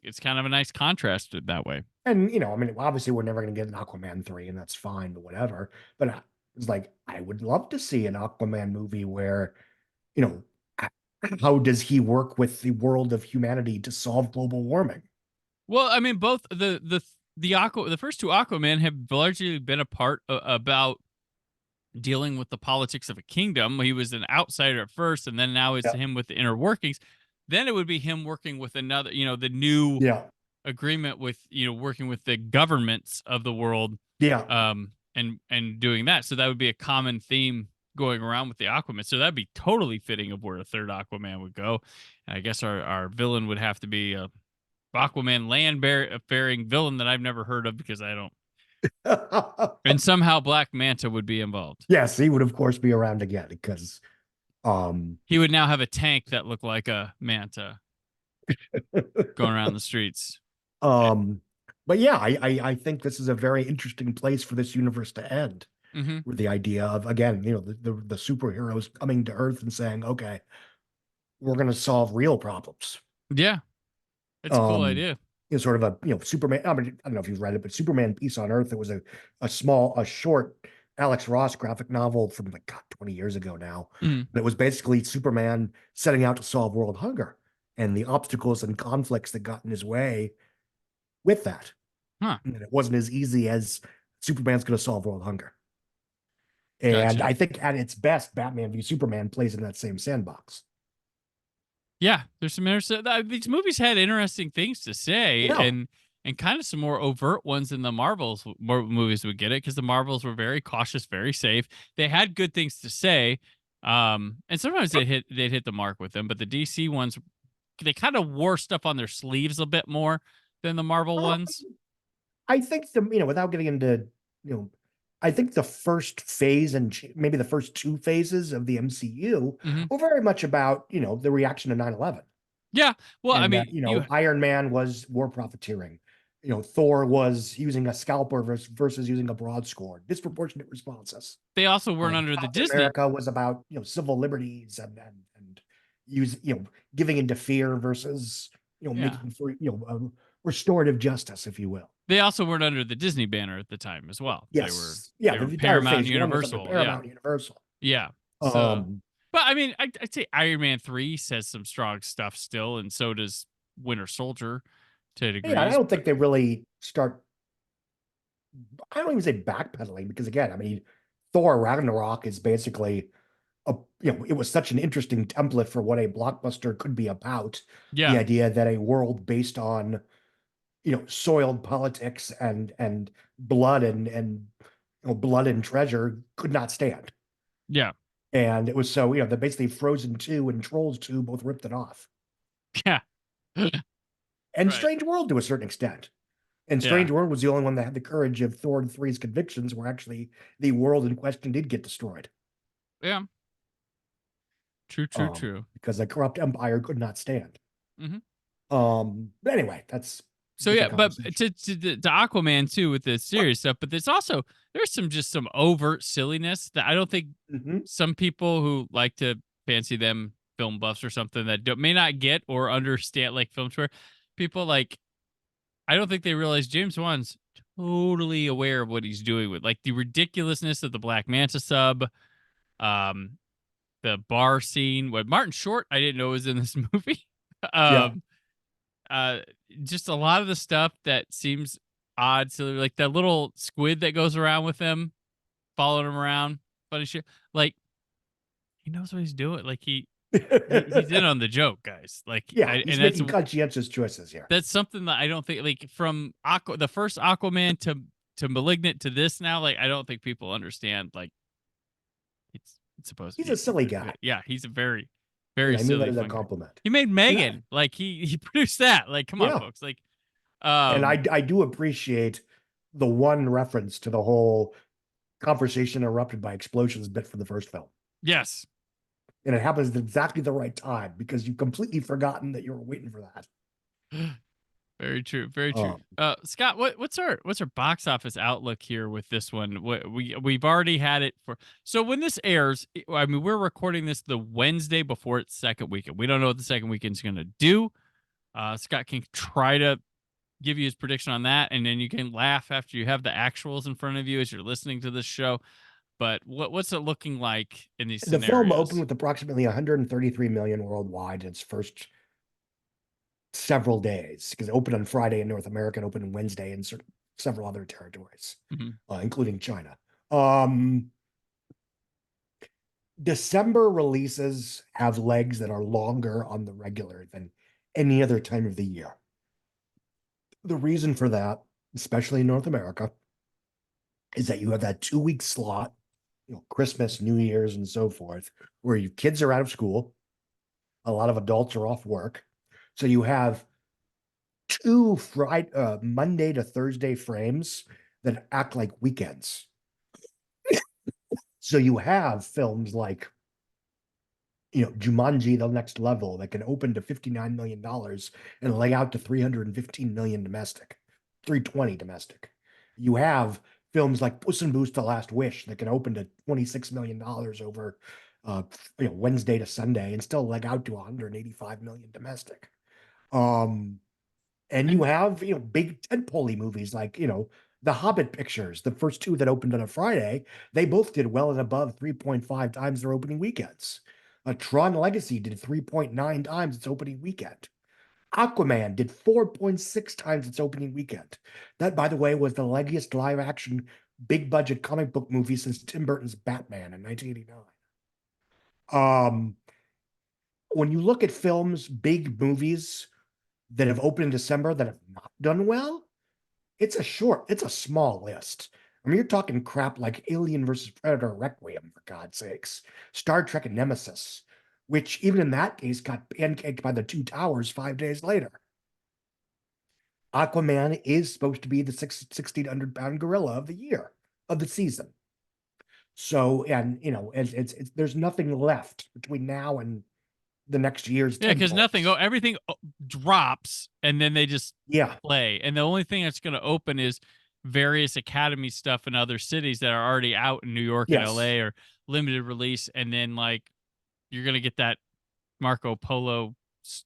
Speaker 2: it's kind of a nice contrast that way.
Speaker 3: And, I mean, obviously we're never going to get an Aquaman 3 and that's fine, but whatever. But it's like, I would love to see an Aquaman movie where, you know, how does he work with the world of humanity to solve global warming?
Speaker 2: Well, I mean, both the first two Aquaman have largely been a part about dealing with the politics of a kingdom. He was an outsider at first, and then now it's
Speaker 3: Yeah.
Speaker 2: him with the inner workings. Then it would be him working with another, the new
Speaker 3: Yeah.
Speaker 2: agreement with, working with the governments of the world,
Speaker 3: Yeah.
Speaker 2: and doing that. So that would be a common theme going around with the Aquaman. So that'd be totally fitting of where a third Aquaman would go. And I guess our villain would have to be a Aquaman land-faring villain that I've never heard of because I don't. And somehow Black Manta would be involved.
Speaker 3: Yes, he would of course be around again because
Speaker 2: he would now have a tank that looked like a manta going around the streets.
Speaker 3: But yeah, I think this is a very interesting place for this universe to end.
Speaker 2: Mm-hmm.
Speaker 3: With the idea of, again, the superheroes coming to Earth and saying, okay, we're going to solve real problems.
Speaker 2: Yeah, it's a cool idea.
Speaker 3: Sort of a Superman. I mean, I don't know if you've read it, but Superman Peace on Earth. It was a short Alex Ross graphic novel from like 20 years ago now.
Speaker 2: Mm-hmm.
Speaker 3: But it was basically Superman setting out to solve world hunger and the obstacles and conflicts that got in his way with that.
Speaker 2: Huh.
Speaker 3: And it wasn't as easy as Superman's going to solve world hunger. And
Speaker 2: Gotcha.
Speaker 3: I think at its best, Batman v Superman plays in that same sandbox.
Speaker 2: Yeah, there's some these movies had interesting things to say,
Speaker 3: Yeah.
Speaker 2: and kind of some more overt ones than the Marvels movies would get it, because the Marvels were very cautious, very safe. They had good things to say, and sometimes they'd hit the mark with them. But the DC ones, they kind of wore stuff on their sleeves a bit more than the Marvel ones.
Speaker 3: I think without getting into I think the first phase and maybe the first two phases of the MCU were very much about, the reaction to 9/11.
Speaker 2: Yeah. Well, I
Speaker 3: And
Speaker 2: mean,
Speaker 3: that, Iron Man was war profiteering. Thor was using a scalpel versus using a broadsword, disproportionate responses.
Speaker 2: they also weren't under the
Speaker 3: Captain
Speaker 2: Disney.
Speaker 3: America was about, civil liberties and use, giving into fear versus, making for, restorative justice, if you will.
Speaker 2: They also weren't under the Disney banner at the time as well.
Speaker 3: Yes.
Speaker 2: They were
Speaker 3: The
Speaker 2: Paramount
Speaker 3: phase one was under
Speaker 2: Universal.
Speaker 3: Paramount Universal.
Speaker 2: Yeah. So, but I mean, I'd say Iron Man 3 says some strong stuff still, and so does Winter Soldier to a degree.
Speaker 3: Yeah, I don't think they really start. I don't even say backpedaling because, again, I mean, Thor Ragnarok is basically it was such an interesting template for what a blockbuster could be about.
Speaker 2: Yeah.
Speaker 3: The idea that a world based on, soiled politics and blood and blood and treasure could not stand.
Speaker 2: Yeah.
Speaker 3: And it was so, that basically Frozen 2 and Trolls 2 both ripped it off.
Speaker 2: Yeah.
Speaker 3: And Strange World to a certain extent. And Strange World was the only one that had the courage of Thor 3's convictions, where actually the world in question did get destroyed.
Speaker 2: Yeah. True.
Speaker 3: Because a corrupt empire could not stand. But anyway, that's
Speaker 2: so yeah. But to Aquaman too with the serious stuff, but there's some overt silliness that I don't think some people who like to fancy them film buffs or something that may not get or understand like films where people like. I don't think they realize James Wan's totally aware of what he's doing with like the ridiculousness of the Black Manta sub, the bar scene. What Martin Short I didn't know was in this movie. Just a lot of the stuff that seems odd, silly, like that little squid that goes around with him, following him around, funny shit. Like he knows what he's doing. Like he's in on the joke, guys. Like
Speaker 3: he's making conscientious choices here.
Speaker 2: That's something that I don't think, like from the first Aquaman to Malignant to this now, like I don't think people understand. Like it's supposed.
Speaker 3: He's a silly guy.
Speaker 2: Yeah, he's a very, very silly.
Speaker 3: I mean that as a compliment.
Speaker 2: He made Megan. Like he produced that. Like come on, folks. Like,
Speaker 3: and I do appreciate the one reference to the whole conversation erupted by explosions bit from the first film.
Speaker 2: Yes.
Speaker 3: And it happens at exactly the right time because you've completely forgotten that you were waiting for that.
Speaker 2: Very true. Very true. Scott, what's our box office outlook here with this one? We've already had it for. So when this airs, I mean, we're recording this the Wednesday before its second weekend. We don't know what the second weekend's going to do. Scott can try to give you his prediction on that, and then you can laugh after you have the actuals in front of you as you're listening to this show. But what's it looking like in these scenarios?
Speaker 3: The film opened with approximately 133 million worldwide in its first several days, because it opened on Friday in North America and opened on Wednesday in several other territories, including China. December releases have legs that are longer on the regular than any other time of the year. The reason for that, especially in North America, is that you have that 2-week slot, Christmas, New Year's, and so forth, where your kids are out of school. A lot of adults are off work. So you have 2 Monday to Thursday frames that act like weekends. So you have films like, Jumanji: The Next Level that can open to $59 million and lay out to $315 million domestic, $320 domestic. You have films like Puss in Boots: The Last Wish that can open to $26 million over Wednesday to Sunday and still leg out to $185 million domestic. And you have big tentpole movies like the Hobbit pictures, the first 2 that opened on a Friday, they both did well and above 3.5 times their opening weekends. Tron Legacy did 3.9 times its opening weekend. Aquaman did 4.6 times its opening weekend. That, by the way, was the leggiest live-action, big-budget comic book movie since Tim Burton's Batman in 1989. When you look at films, big movies that have opened in December that have not done well, it's a small list. I mean, you're talking crap like Alien vs. Predator Requiem, for God's sakes, Star Trek and Nemesis, which even in that case got pancaked by the Two Towers 5 days later. Aquaman is supposed to be the 1,600-pound gorilla of the year. of the season. So, and it's there's nothing left between now and the next year's.
Speaker 2: Yeah, because
Speaker 3: tentpoles.
Speaker 2: everything drops, and then they just
Speaker 3: Yeah,
Speaker 2: play. And the only thing that's going to open is various Academy stuff in other cities that are already out in New York and
Speaker 3: yes,
Speaker 2: LA or limited release. And then like you're going to get that Marco Polo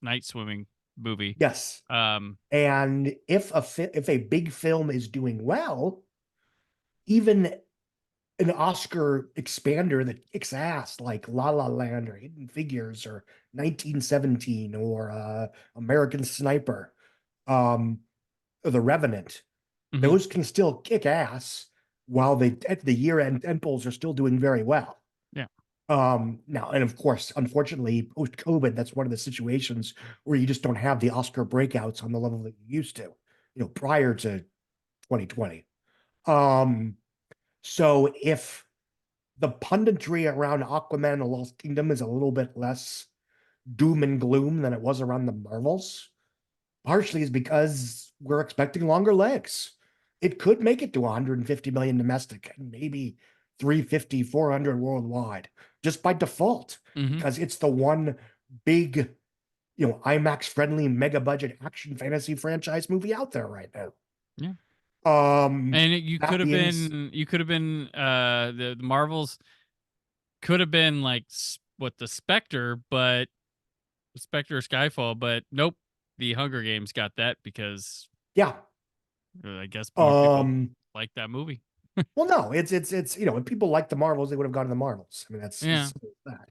Speaker 2: night swimming movie.
Speaker 3: yes. And if a big film is doing well, even an Oscar expander that kicks ass like La La Land or Hidden Figures or 1917 or American Sniper, or The Revenant,
Speaker 2: Mhm.
Speaker 3: those can still kick ass while at the year-end tentpoles are still doing very well.
Speaker 2: Yeah.
Speaker 3: Now, and of course, unfortunately, post-COVID, that's one of the situations where you just don't have the Oscar breakouts on the level that you used to, prior to 2020. So if the punditry around Aquaman and the Lost Kingdom is a little bit less doom and gloom than it was around the Marvels, partially is because we're expecting longer legs. It could make it to 150 million domestic and maybe 350, 400 worldwide, just by default, because it's the one big, IMAX friendly mega budget action fantasy franchise movie out there right now.
Speaker 2: Yeah.
Speaker 3: And
Speaker 2: you could have been the Marvels could have been like the Spectre, but Spectre or Skyfall, but nope, the Hunger Games got that because
Speaker 3: yeah,
Speaker 2: I guess more people like that movie.
Speaker 3: Well, no, it's if people like the Marvels, they would have gone to the Marvels. I mean, that's
Speaker 2: Yeah.
Speaker 3: as simple as that.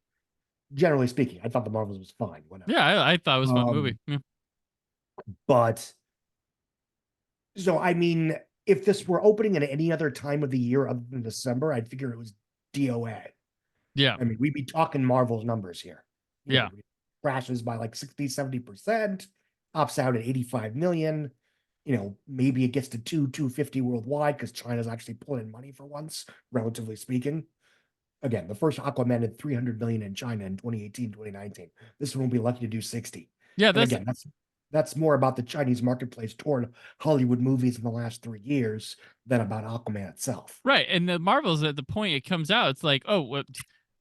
Speaker 3: Generally speaking, I thought the Marvels was fine. Whatever.
Speaker 2: Yeah, I thought it was a fun movie. Yeah.
Speaker 3: But so I mean, if this were opening at any other time of the year other than December, I'd figure it was DOA.
Speaker 2: Yeah.
Speaker 3: I mean, we'd be talking Marvel's numbers here.
Speaker 2: Yeah.
Speaker 3: Crashes by like 60, 70%, tops out at 85 million. Maybe it gets to 250 worldwide because China's actually pulling in money for once, relatively speaking. Again, the first Aquaman had 300 million in China in 2018, 2019. This one will be lucky to do 60.
Speaker 2: Yeah,
Speaker 3: that's more about the Chinese marketplace toward Hollywood movies in the last 3 years than about Aquaman itself.
Speaker 2: right. And the Marvels, at the point it comes out, it's like, oh, well,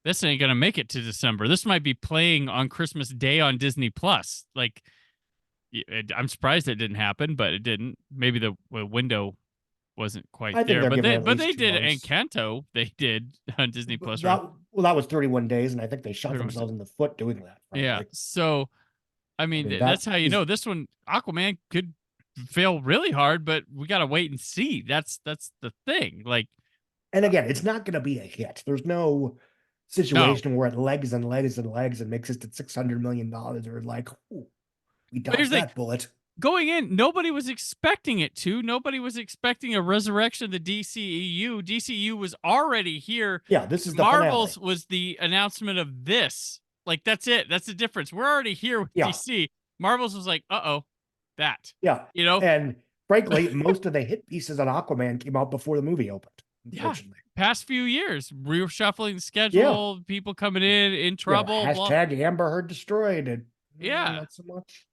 Speaker 2: this ain't gonna make it to December. This might be playing on Christmas Day on Disney Plus. Like, I'm surprised it didn't happen, but it didn't. Maybe the window wasn't quite there, but they did Encanto. They did on Disney Plus, right?
Speaker 3: Well, that was 31 days, and I think they shot themselves in the foot doing that. Frankly.
Speaker 2: Yeah. So, I mean, that's how you know this one. Aquaman could fail really hard, but we gotta wait and see. That's the thing. Like,
Speaker 3: and again, it's not going to be a hit. There's no situation where it legs and legs and legs and makes it to $600 million, or like, ooh, we dodged that bullet.
Speaker 2: Going in, nobody was expecting it to. Nobody was expecting a resurrection of the DCEU. DCEU was already here.
Speaker 3: Yeah, this is the
Speaker 2: Marvels
Speaker 3: finale.
Speaker 2: was the announcement of this. Like, that's it. That's the difference. We're already here with DC. Marvels was like, that.
Speaker 3: Yeah.
Speaker 2: You
Speaker 3: and frankly, most of the hit pieces on Aquaman came out before the movie opened. Unfortunately.
Speaker 2: Yeah. Past few years, reshuffling the schedule, people coming in trouble.
Speaker 3: Hashtag Amber Heard destroyed it. Not so much.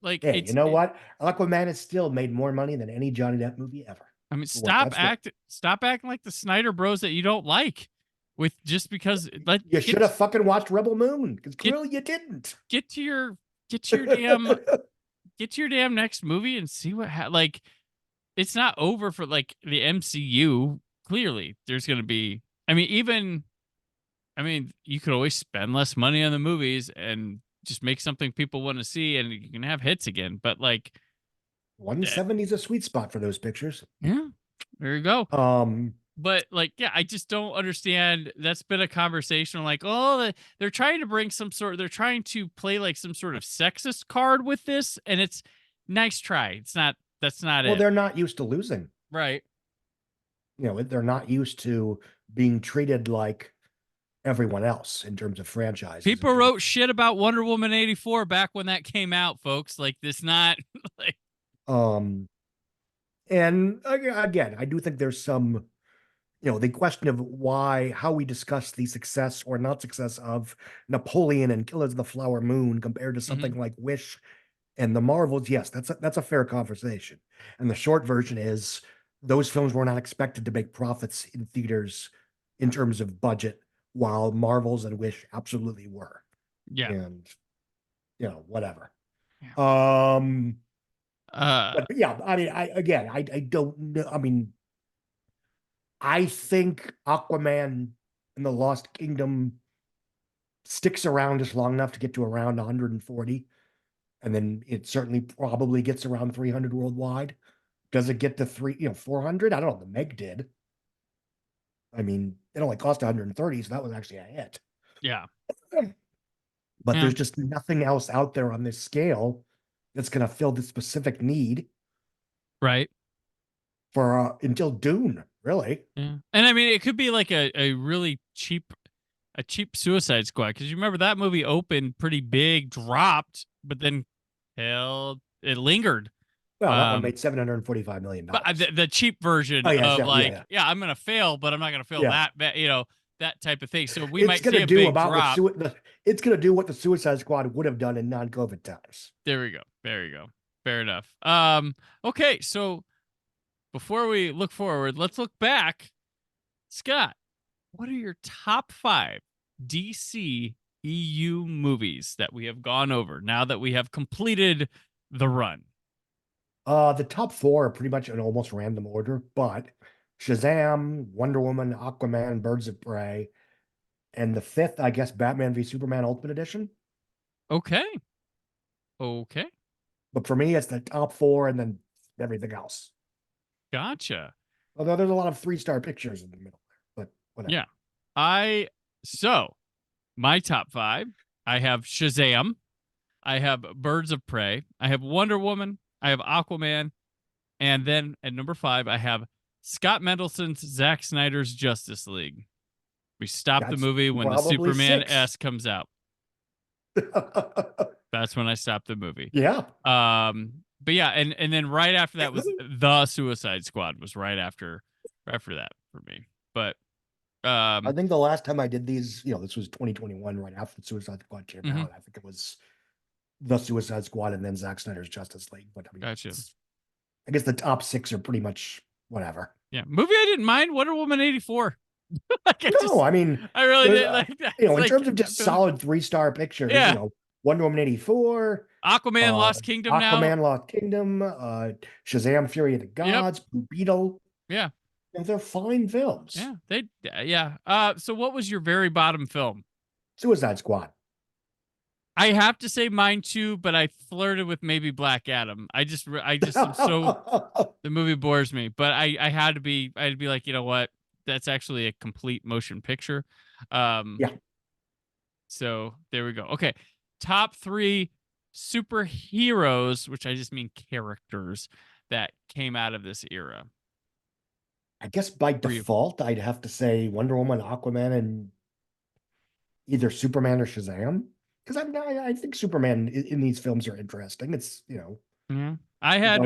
Speaker 2: Like,
Speaker 3: hey, you know what? Aquaman has still made more money than any Johnny Depp movie ever.
Speaker 2: I mean, stop acting like the Snyder Bros that you don't like, with just because
Speaker 3: you should have fucking watched Rebel Moon, because clearly you didn't.
Speaker 2: Get to your damn next movie and see what like. It's not over for like the MCU. Clearly, there's going to be. I mean, you could always spend less money on the movies and just make something people want to see, and you can have hits again. But like,
Speaker 3: 170 is a sweet spot for those pictures.
Speaker 2: Yeah, there you go. But like, yeah, I just don't understand. That's been a conversation. Like, they're trying to bring they're trying to play like some sort of sexist card with this, and it's nice try. It's not. That's not it.
Speaker 3: Well, they're not used to losing,
Speaker 2: right?
Speaker 3: They're not used to being treated like everyone else in terms of franchises.
Speaker 2: People wrote shit about Wonder Woman 84 back when that came out, folks. Like, this not like.
Speaker 3: And again, I do think there's some, the question of how we discuss the success or not success of Napoleon and Killers of the Flower Moon compared to something like Wish and the Marvels. Yes, that's a fair conversation. And the short version is those films were not expected to make profits in theaters in terms of budget, while Marvels and Wish absolutely were.
Speaker 2: Yeah.
Speaker 3: And whatever.
Speaker 2: Yeah.
Speaker 3: But yeah, I mean, I don't know. I mean, I think Aquaman and the Lost Kingdom sticks around just long enough to get to around 140, and then it certainly probably gets around 300 worldwide. Does it get to 400? I don't know. The Meg did. I mean, it only cost 130, so that was actually a hit.
Speaker 2: Yeah.
Speaker 3: But
Speaker 2: Yeah.
Speaker 3: there's just nothing else out there on this scale that's going to fill the specific need
Speaker 2: Right.
Speaker 3: for until Dune, really.
Speaker 2: Yeah. And I mean, it could be like a really cheap Suicide Squad, because you remember that movie opened pretty big, dropped, but then it lingered.
Speaker 3: Well, that one made $745 million.
Speaker 2: But the cheap version of I'm gonna fail, but I'm not gonna fail that bad, that type of thing. So we might see a big drop.
Speaker 3: It's gonna do what the Suicide Squad would have done in non-COVID times.
Speaker 2: There we go. Fair enough. Okay, so before we look forward, let's look back. Scott, what are your top 5 DCEU movies that we have gone over now that we have completed the run?
Speaker 3: The top 4 are pretty much in almost random order, but Shazam, Wonder Woman, Aquaman, Birds of Prey, and the 5th, I guess, Batman v Superman Ultimate Edition.
Speaker 2: Okay.
Speaker 3: But for me, it's the top 4 and then everything else.
Speaker 2: Gotcha.
Speaker 3: Although there's a lot of 3-star pictures in the middle there, but whatever.
Speaker 2: Yeah. So my top 5, I have Shazam, I have Birds of Prey, I have Wonder Woman, I have Aquaman, and then at number 5, I have Scott Mendelson's Zack Snyder's Justice League. We stopped the movie when the Superman
Speaker 3: 6.
Speaker 2: S comes out. That's when I stopped the movie.
Speaker 3: Yeah.
Speaker 2: But yeah, and then right after that was the Suicide Squad was right after that for me. But
Speaker 3: I think the last time I did these, this was 2021, right after the Suicide Squad came out. I think it was the Suicide Squad and then Zack Snyder's Justice League. But I mean,
Speaker 2: gotcha.
Speaker 3: I guess the top 6 are pretty much whatever.
Speaker 2: Yeah, movie I didn't mind, Wonder Woman 84.
Speaker 3: I mean,
Speaker 2: I really did like that.
Speaker 3: In terms of just solid 3-star pictures, Wonder Woman 84,
Speaker 2: Aquaman, Lost Kingdom,
Speaker 3: Lost Kingdom, Shazam, Fury of the Gods, Blue Beetle.
Speaker 2: Yeah,
Speaker 3: they're fine films.
Speaker 2: So what was your very bottom film?
Speaker 3: Suicide Squad.
Speaker 2: I have to say mine too, but I flirted with maybe Black Adam. I just am so the movie bores me, but I'd be like, you know what? That's actually a complete motion picture. So there we go. Okay. Top 3 superheroes, which I just mean characters that came out of this era.
Speaker 3: I guess by default, I'd have to say Wonder Woman, Aquaman, and either Superman or Shazam. Because I think Superman in these films are interesting. It's,
Speaker 2: I had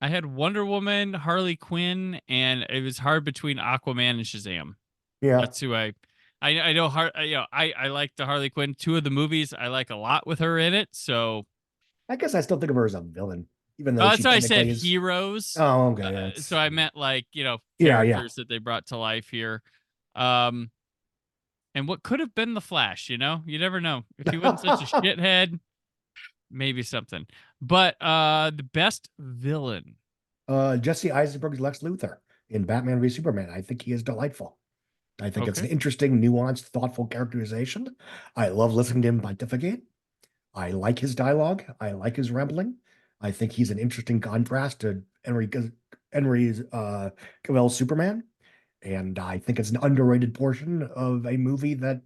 Speaker 3: I
Speaker 2: Wonder Woman, Harley Quinn, and it was hard between Aquaman and Shazam.
Speaker 3: Yeah.
Speaker 2: That's who I know. I like the Harley Quinn. 2 of the movies I like a lot with her in it. So
Speaker 3: I guess I still think of her as a villain, even though
Speaker 2: that's why I said heroes.
Speaker 3: Oh, okay.
Speaker 2: So I meant characters that they brought to life here. And what could have been the Flash, you never know. If he wasn't such a shithead, maybe something. But the best villain.
Speaker 3: Jesse Eisenberg's Lex Luthor in Batman v Superman. I think he is delightful. I think it's an interesting, nuanced, thoughtful characterization. I love listening to him pontificate. I like his dialogue. I like his rambling. I think he's an interesting contrast to Henry Cavill's Superman. And I think it's an underrated portion of a movie that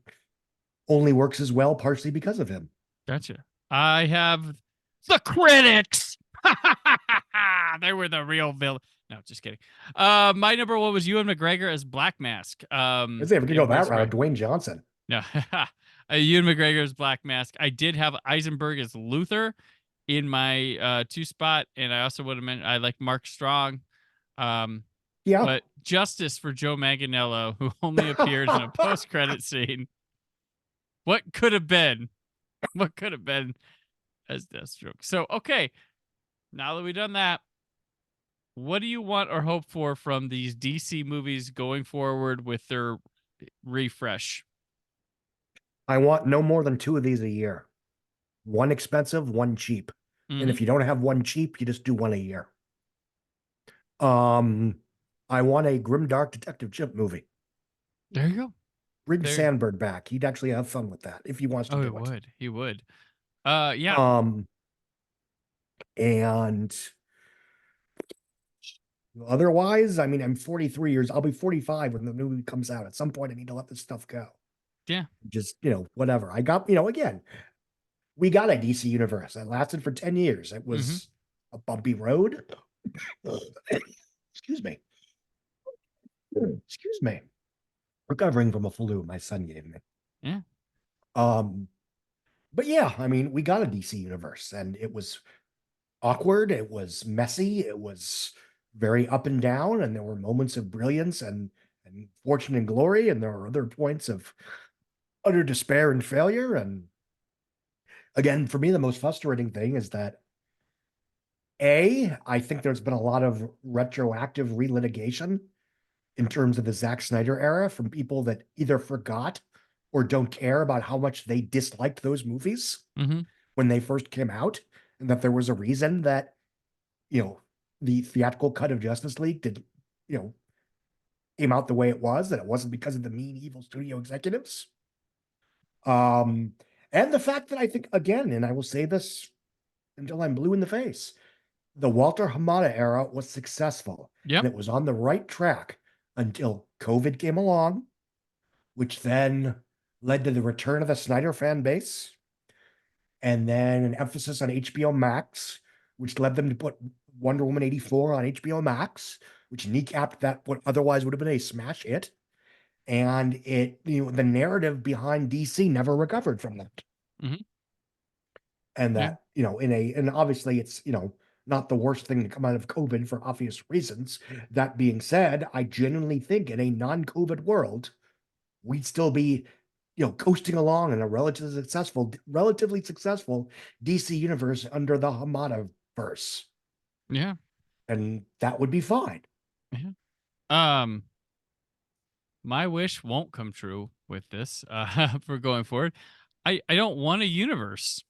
Speaker 3: only works as well partially because of him.
Speaker 2: Gotcha. I have the critics. They were the real villain. No, just kidding. My number 1 was Ewan McGregor as Black Mask.
Speaker 3: Let's see if we can go that route. Dwayne Johnson.
Speaker 2: No, Ewan McGregor as Black Mask. I did have Eisenberg as Luthor in my 2 spot, and I also would have meant I like Mark Strong. But justice for Joe Manganiello, who only appeared in a post-credit scene. What could have been as Deathstroke. So, okay, now that we've done that, what do you want or hope for from these DC movies going forward with their refresh?
Speaker 3: I want no more than 2 of these a year. One expensive, one cheap. And
Speaker 2: Mhm.
Speaker 3: if you don't have one cheap, you just do one a year. I want a grimdark detective chimp movie.
Speaker 2: There you go.
Speaker 3: Bring
Speaker 2: There.
Speaker 3: Sandberg back. He'd actually have fun with that if he wants to
Speaker 2: Oh, he
Speaker 3: do it.
Speaker 2: would. He would. Yeah.
Speaker 3: And otherwise, I mean, I'm 43 years. I'll be 45 when the movie comes out. At some point, I need to let this stuff go.
Speaker 2: Yeah.
Speaker 3: Just, whatever. I got, again, we got a DC universe that lasted for 10 years. It was a bumpy road. Excuse me. Excuse me. Recovering from a flu my son gave me.
Speaker 2: Yeah.
Speaker 3: But yeah, I mean, we got a DC universe and it was awkward, it was messy, it was very up and down, and there were moments of brilliance and fortune and glory, and there were other points of utter despair and failure. And again, for me, the most frustrating thing is that I think there's been a lot of retroactive relitigation in terms of the Zack Snyder era from people that either forgot or don't care about how much they disliked those movies
Speaker 2: Mm-hmm.
Speaker 3: when they first came out, and that there was a reason that, the theatrical cut of Justice League did, came out the way it was, that it wasn't because of the mean, evil studio executives. And the fact that I think, again, and I will say this until I'm blue in the face, the Walter Hamada era was successful.
Speaker 2: Yep.
Speaker 3: And it was on the right track until COVID came along, which then led to the return of the Snyder fan base, and then an emphasis on HBO Max, which led them to put Wonder Woman 84 on HBO Max, which kneecapped that what otherwise would have been a smash hit. And it, the narrative behind DC never recovered from that.
Speaker 2: Mm-hmm.
Speaker 3: And that, and obviously it's, not the worst thing to come out of COVID for obvious reasons. That being said, I genuinely think in a non-COVID world, we'd still be, coasting along in a relatively successful DC universe under the Hamada verse.
Speaker 2: Yeah.
Speaker 3: And that would be fine.
Speaker 2: Yeah. My wish won't come true with this for going forward. I don't want a universe.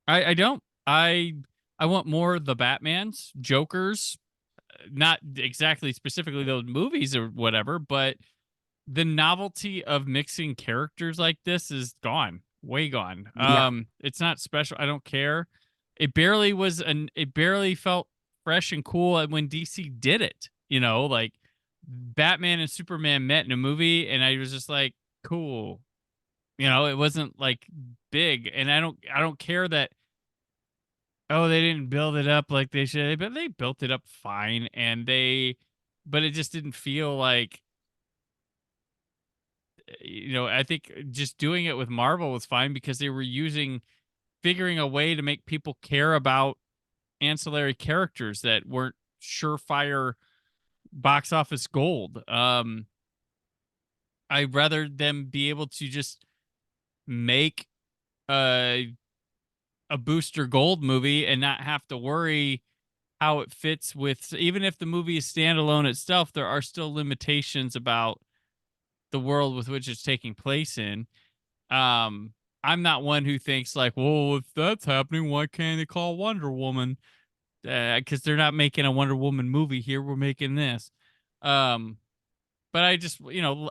Speaker 2: I don't. I want more of the Batmans, Jokers, not exactly specifically those movies or whatever, but the novelty of mixing characters like this is gone, way gone.
Speaker 3: Yeah.
Speaker 2: It's not special. I don't care. It barely felt fresh and cool when DC did it. Like Batman and Superman met in a movie, and I was just like, cool. It wasn't like big, and I don't care that. Oh, they didn't build it up like they should, but they built it up fine, but it just didn't feel like. I think just doing it with Marvel was fine because they were figuring a way to make people care about ancillary characters that weren't surefire box office gold. I'd rather them be able to just make a Booster Gold movie and not have to worry how it fits with, even if the movie is standalone itself, there are still limitations about the world with which it's taking place in. I'm not one who thinks like, well, if that's happening, why can't they call Wonder Woman? Because they're not making a Wonder Woman movie here. We're making this. But I just,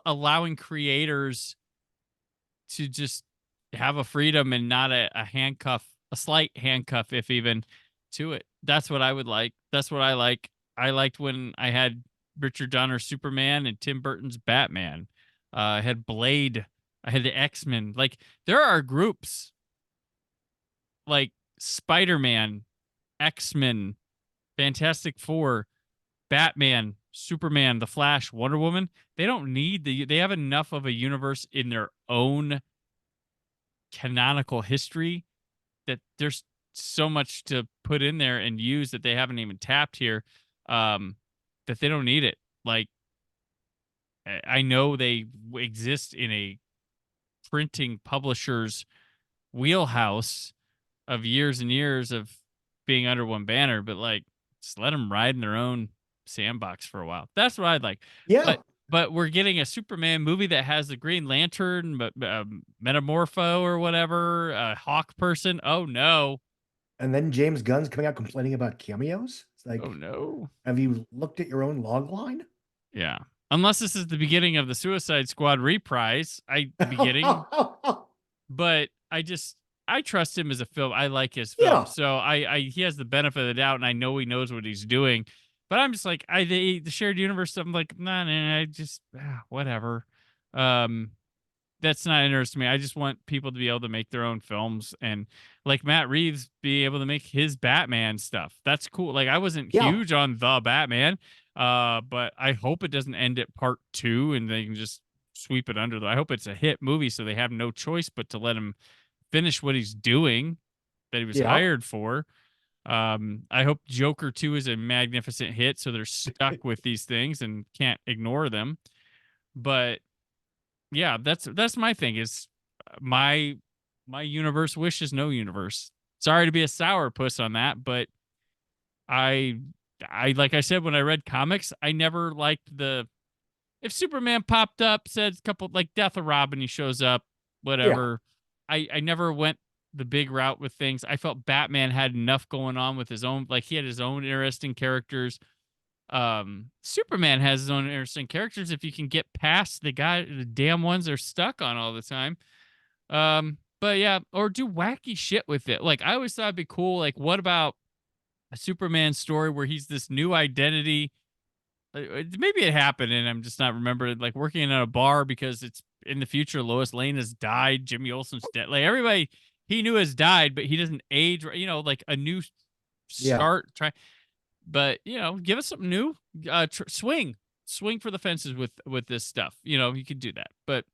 Speaker 2: allowing creators to just have a freedom and not a handcuff, a slight handcuff, if even, to it. That's what I would like. That's what I like. I liked when I had Richard Donner's Superman and Tim Burton's Batman. I had Blade. I had the X-Men. Like, there are groups like Spider-Man, X-Men, Fantastic Four, Batman, Superman, The Flash, Wonder Woman. They don't need they have enough of a universe in their own canonical history that there's so much to put in there and use that they haven't even tapped here, that they don't need it. Like, I know they exist in a printing publisher's wheelhouse of years and years of being under one banner, but like, Just let them ride in their own sandbox for a while. That's what I'd like.
Speaker 3: Yeah.
Speaker 2: But we're getting a Superman movie that has the Green Lantern, Metamorpho or whatever, a Hawk person. Oh no.
Speaker 3: And then James Gunn's coming out complaining about cameos. It's like,
Speaker 2: Oh no.
Speaker 3: have you looked at your own log line?
Speaker 2: Yeah. Unless this is the beginning of the Suicide Squad reprise, the beginning. But I trust him as a film. I like his film.
Speaker 3: Yeah.
Speaker 2: So he has the benefit of the doubt, and I know he knows what he's doing. But I'm just like, the shared universe, I'm like, nah, whatever. That's not interesting to me. I just want people to be able to make their own films, and like Matt Reeves be able to make his Batman stuff. That's cool. Like, I wasn't huge on the Batman, but I hope it doesn't end at part 2 and they can just sweep it under. I hope it's a hit movie, so they have no choice but to let him finish what he's doing that he was hired for. I hope Joker 2 is a magnificent hit, so they're stuck with these things and can't ignore them. But yeah, that's my thing. Is my universe wishes no universe. Sorry to be a sourpuss on that, but I like I said when I read comics, I never liked if Superman popped up, said a couple like Death of Robin, he shows up, whatever. I never went the big route with things. I felt Batman had enough going on with his own, like he had his own interesting characters. Superman has his own interesting characters if you can get past the damn ones they're stuck on all the time. But yeah, or do wacky shit with it. Like I always thought it'd be cool. Like, what about a Superman story where he's this new identity? Maybe it happened and I'm just not remembering. Like working in a bar because it's in the future. Lois Lane has died. Jimmy Olsen's dead. Like everybody he knew has died, but he doesn't age. You know, like a new start. But give us something new. Swing for the fences with this stuff. You could do that. But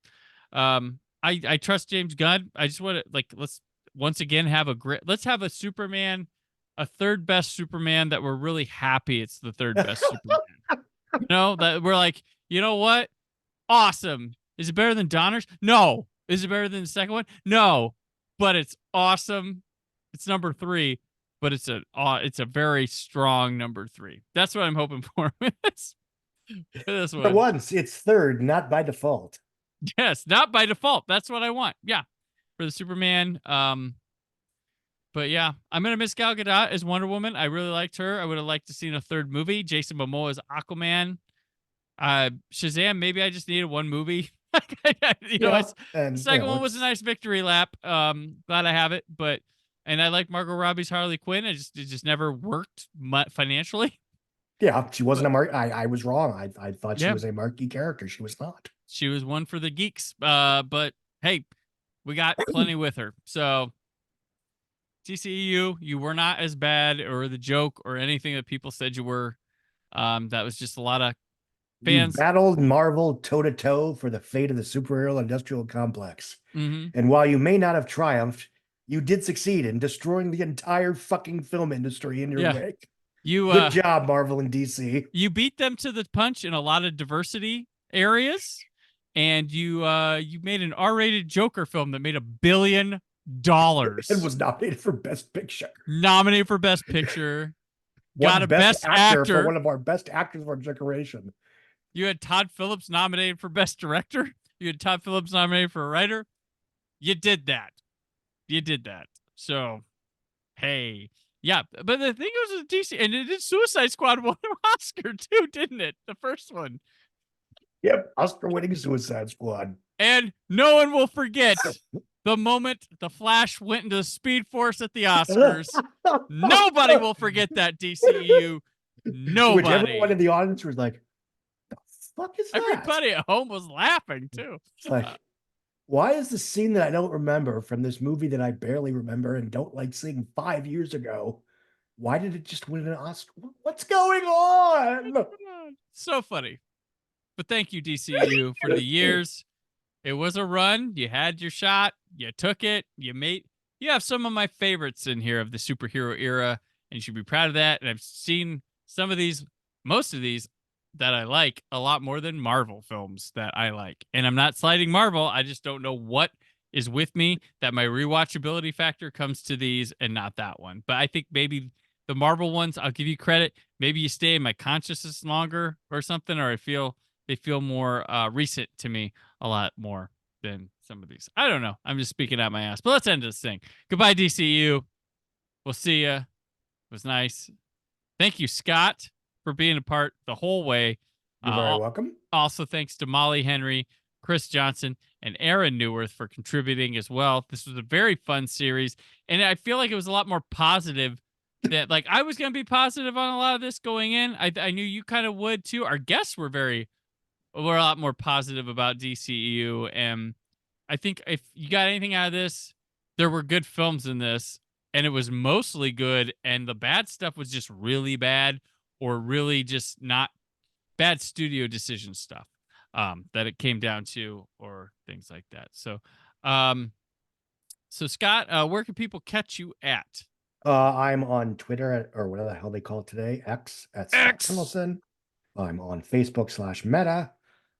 Speaker 2: I trust James Gunn. I just want to let's once again have let's have a Superman, a third best Superman that we're really happy it's the third best Superman. That we're like, you know what? Awesome. Is it better than Donner's? No. Is it better than the second one? No. But it's awesome. It's number 3. But it's a very strong number 3. That's what I'm hoping for. this one.
Speaker 3: For once, it's third, not by default.
Speaker 2: Yes, not by default. That's what I want. Yeah, for the Superman. But yeah, I'm gonna miss Gal Gadot as Wonder Woman. I really liked her. I would have liked to see a third movie. Jason Momoa as Aquaman. Shazam. Maybe I just needed one movie. The second one was a nice victory lap. Glad I have it, and I like Margot Robbie's Harley Quinn. It just never worked financially.
Speaker 3: Yeah, she wasn't a mark. I was wrong. I thought she was a marquee character. She was not.
Speaker 2: She was one for the geeks. But hey, we got plenty with her. So DCEU, you were not as bad or the joke or anything that people said you were. That was just a lot of fans.
Speaker 3: You battled Marvel toe-to-toe for the fate of the superhero industrial complex.
Speaker 2: Mm-hmm.
Speaker 3: And while you may not have triumphed, you did succeed in destroying the entire fucking film industry in your wake. Good job, Marvel and DC.
Speaker 2: You beat them to the punch in a lot of diversity areas, and you made an R-rated Joker film that made $1 billion.
Speaker 3: It was nominated for Best Picture.
Speaker 2: Nominated for Best Picture. Got a Best Actor
Speaker 3: for one of our best actors of our generation.
Speaker 2: You had Todd Phillips nominated for Best Director. You had Todd Phillips nominated for a writer. You did that. So, hey. Yeah, but the thing was DC, and it did Suicide Squad won an Oscar too, didn't it? The first one.
Speaker 3: Yep, Oscar-winning Suicide Squad.
Speaker 2: And no one will forget the moment the Flash went into the Speed Force at the Oscars. Nobody will forget that, DCEU. Nobody.
Speaker 3: Which everyone in the audience was like, the fuck is that?
Speaker 2: Everybody at home was laughing too.
Speaker 3: It's like, why is the scene that I don't remember from this movie that I barely remember and don't like seeing 5 years ago? Why did it just win an Oscar? What's going on?
Speaker 2: So funny. But thank you, DCU, for the years. It was a run. You had your shot. You took it. You have some of my favorites in here of the superhero era, and you should be proud of that. And I've seen most of these that I like a lot more than Marvel films that I like. And I'm not slighting Marvel. I just don't know what is with me that my rewatchability factor comes to these and not that one. But I think maybe the Marvel ones, I'll give you credit. Maybe you stay in my consciousness longer or something, or they feel more recent to me a lot more than some of these. I don't know. I'm just speaking out my ass. But let's end this thing. Goodbye, DCEU. We'll see ya. It was nice. Thank you, Scott, for being a part the whole way.
Speaker 3: You're very welcome.
Speaker 2: Also, thanks to Molly Henry, Chris Johnson, and Aaron Newworth for contributing as well. This was a very fun series, and I feel like it was a lot more positive. That like I was going to be positive on a lot of this going in. I knew you kind of would too. Our guests were a lot more positive about DCEU, and I think if you got anything out of this, there were good films in this, and it was mostly good, and the bad stuff was just really bad or really just not bad studio decision stuff that it came down to, or things like that. So Scott, where can people catch you at?
Speaker 3: I'm on Twitter or whatever the hell they call it today, X at Scott Mendelson. I'm on Facebook/Meta.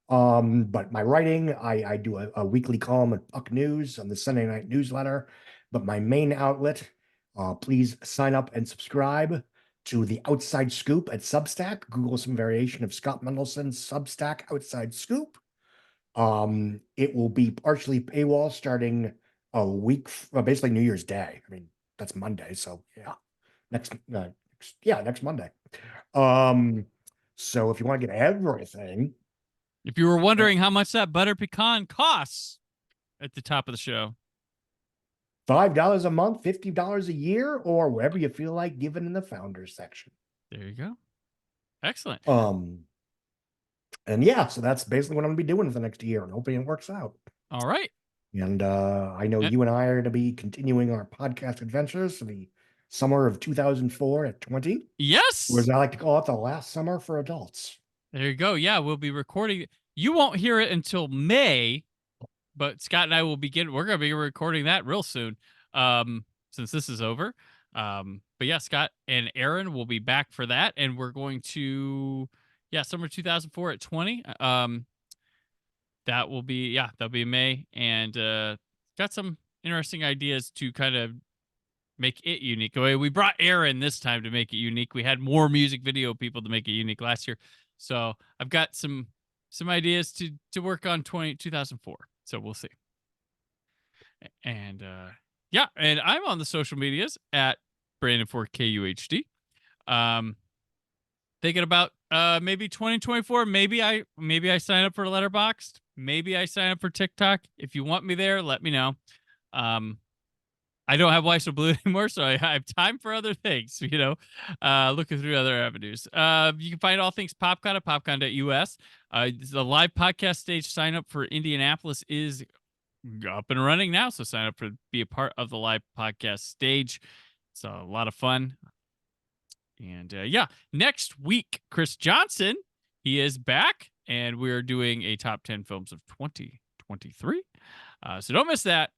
Speaker 3: But my writing, I do a weekly column at Puck News on the Sunday night newsletter. But my main outlet, please sign up and subscribe to the Outside Scoop at Substack. Google some variation of Scott Mendelson's Substack Outside Scoop. It will be partially paywall starting a week, basically New Year's Day. I mean, that's Monday, so yeah, next Monday. So if you want to get everything,
Speaker 2: if you were wondering how much that butter pecan costs at the top of the show,
Speaker 3: $5 a month, $50 a year, or wherever you feel like giving in the founders section.
Speaker 2: There you go. Excellent.
Speaker 3: And yeah, so that's basically what I'm gonna be doing for the next year, and hoping it works out.
Speaker 2: All right.
Speaker 3: And I know you and I are to be continuing our podcast adventures for the summer of 2004 at 20.
Speaker 2: Yes.
Speaker 3: Or as I like to call it, the last summer for adults.
Speaker 2: There you go. Yeah, we'll be recording. You won't hear it until May, but Scott and I will we're going to be recording that real soon, since this is over. But yeah, Scott and Aaron will be back for that, and we're going to, summer 2004 at 20. That'll be May, and got some interesting ideas to kind of make it unique. We brought Aaron this time to make it unique. We had more music video people to make it unique last year. So I've got some ideas to work on 2004. So we'll see. And and I'm on the social medias at Brandon4KUHD. Thinking about maybe 2024. Maybe I sign up for Letterboxd. Maybe I sign up for TikTok. If you want me there, let me know. I don't have Wife's Blue anymore, so I have time for other things, looking through other avenues. You can find all things PopCon at popcon.us. The live podcast stage sign up for Indianapolis is up and running now, so sign up to be a part of the live podcast stage. It's a lot of fun. And next week, Chris Johnson, he is back, and we're doing a top 10 films of 2023. So don't miss that.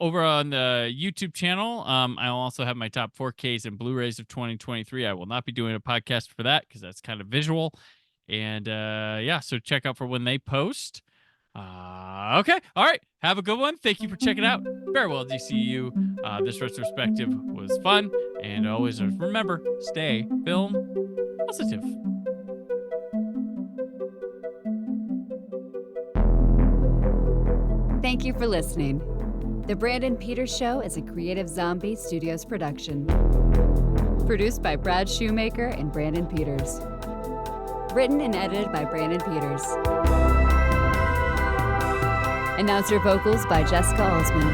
Speaker 2: Over on the YouTube channel, I'll also have my top 4Ks and Blu-rays of 2023. I will not be doing a podcast for that because that's kind of visual. And so check out for when they post. Okay. All right. Have a good one. Thank you for checking out. Farewell, DCEU. This retrospective was fun. And always remember, stay film positive.
Speaker 1: Thank you for listening. The Brandon Peters Show is a Creative Zombie Studios production. Produced by Brad Shoemaker and Brandon Peters. Written and edited by Brandon Peters. Announcer vocals by Jessica Alsman.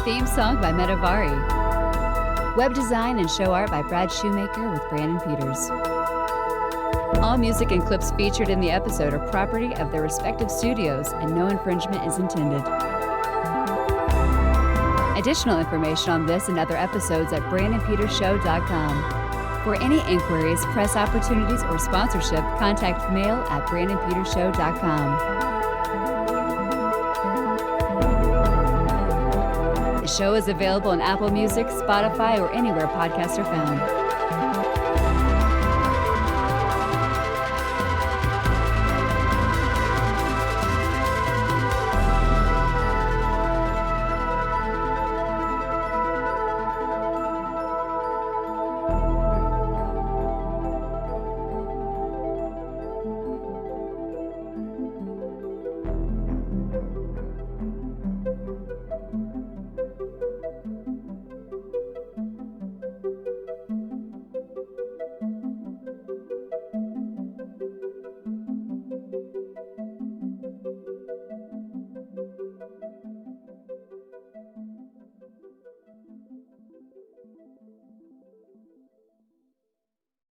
Speaker 1: Theme song by Metavari. Web design and show art by Brad Shoemaker with Brandon Peters. All music and clips featured in the episode are property of their respective studios, and no infringement is intended. Additional information on this and other episodes at BrandonPetersShow.com. For any inquiries, press opportunities, or sponsorship, contact mail at BrandonPetersShow.com. The show is available on Apple Music, Spotify, or anywhere podcasts are found.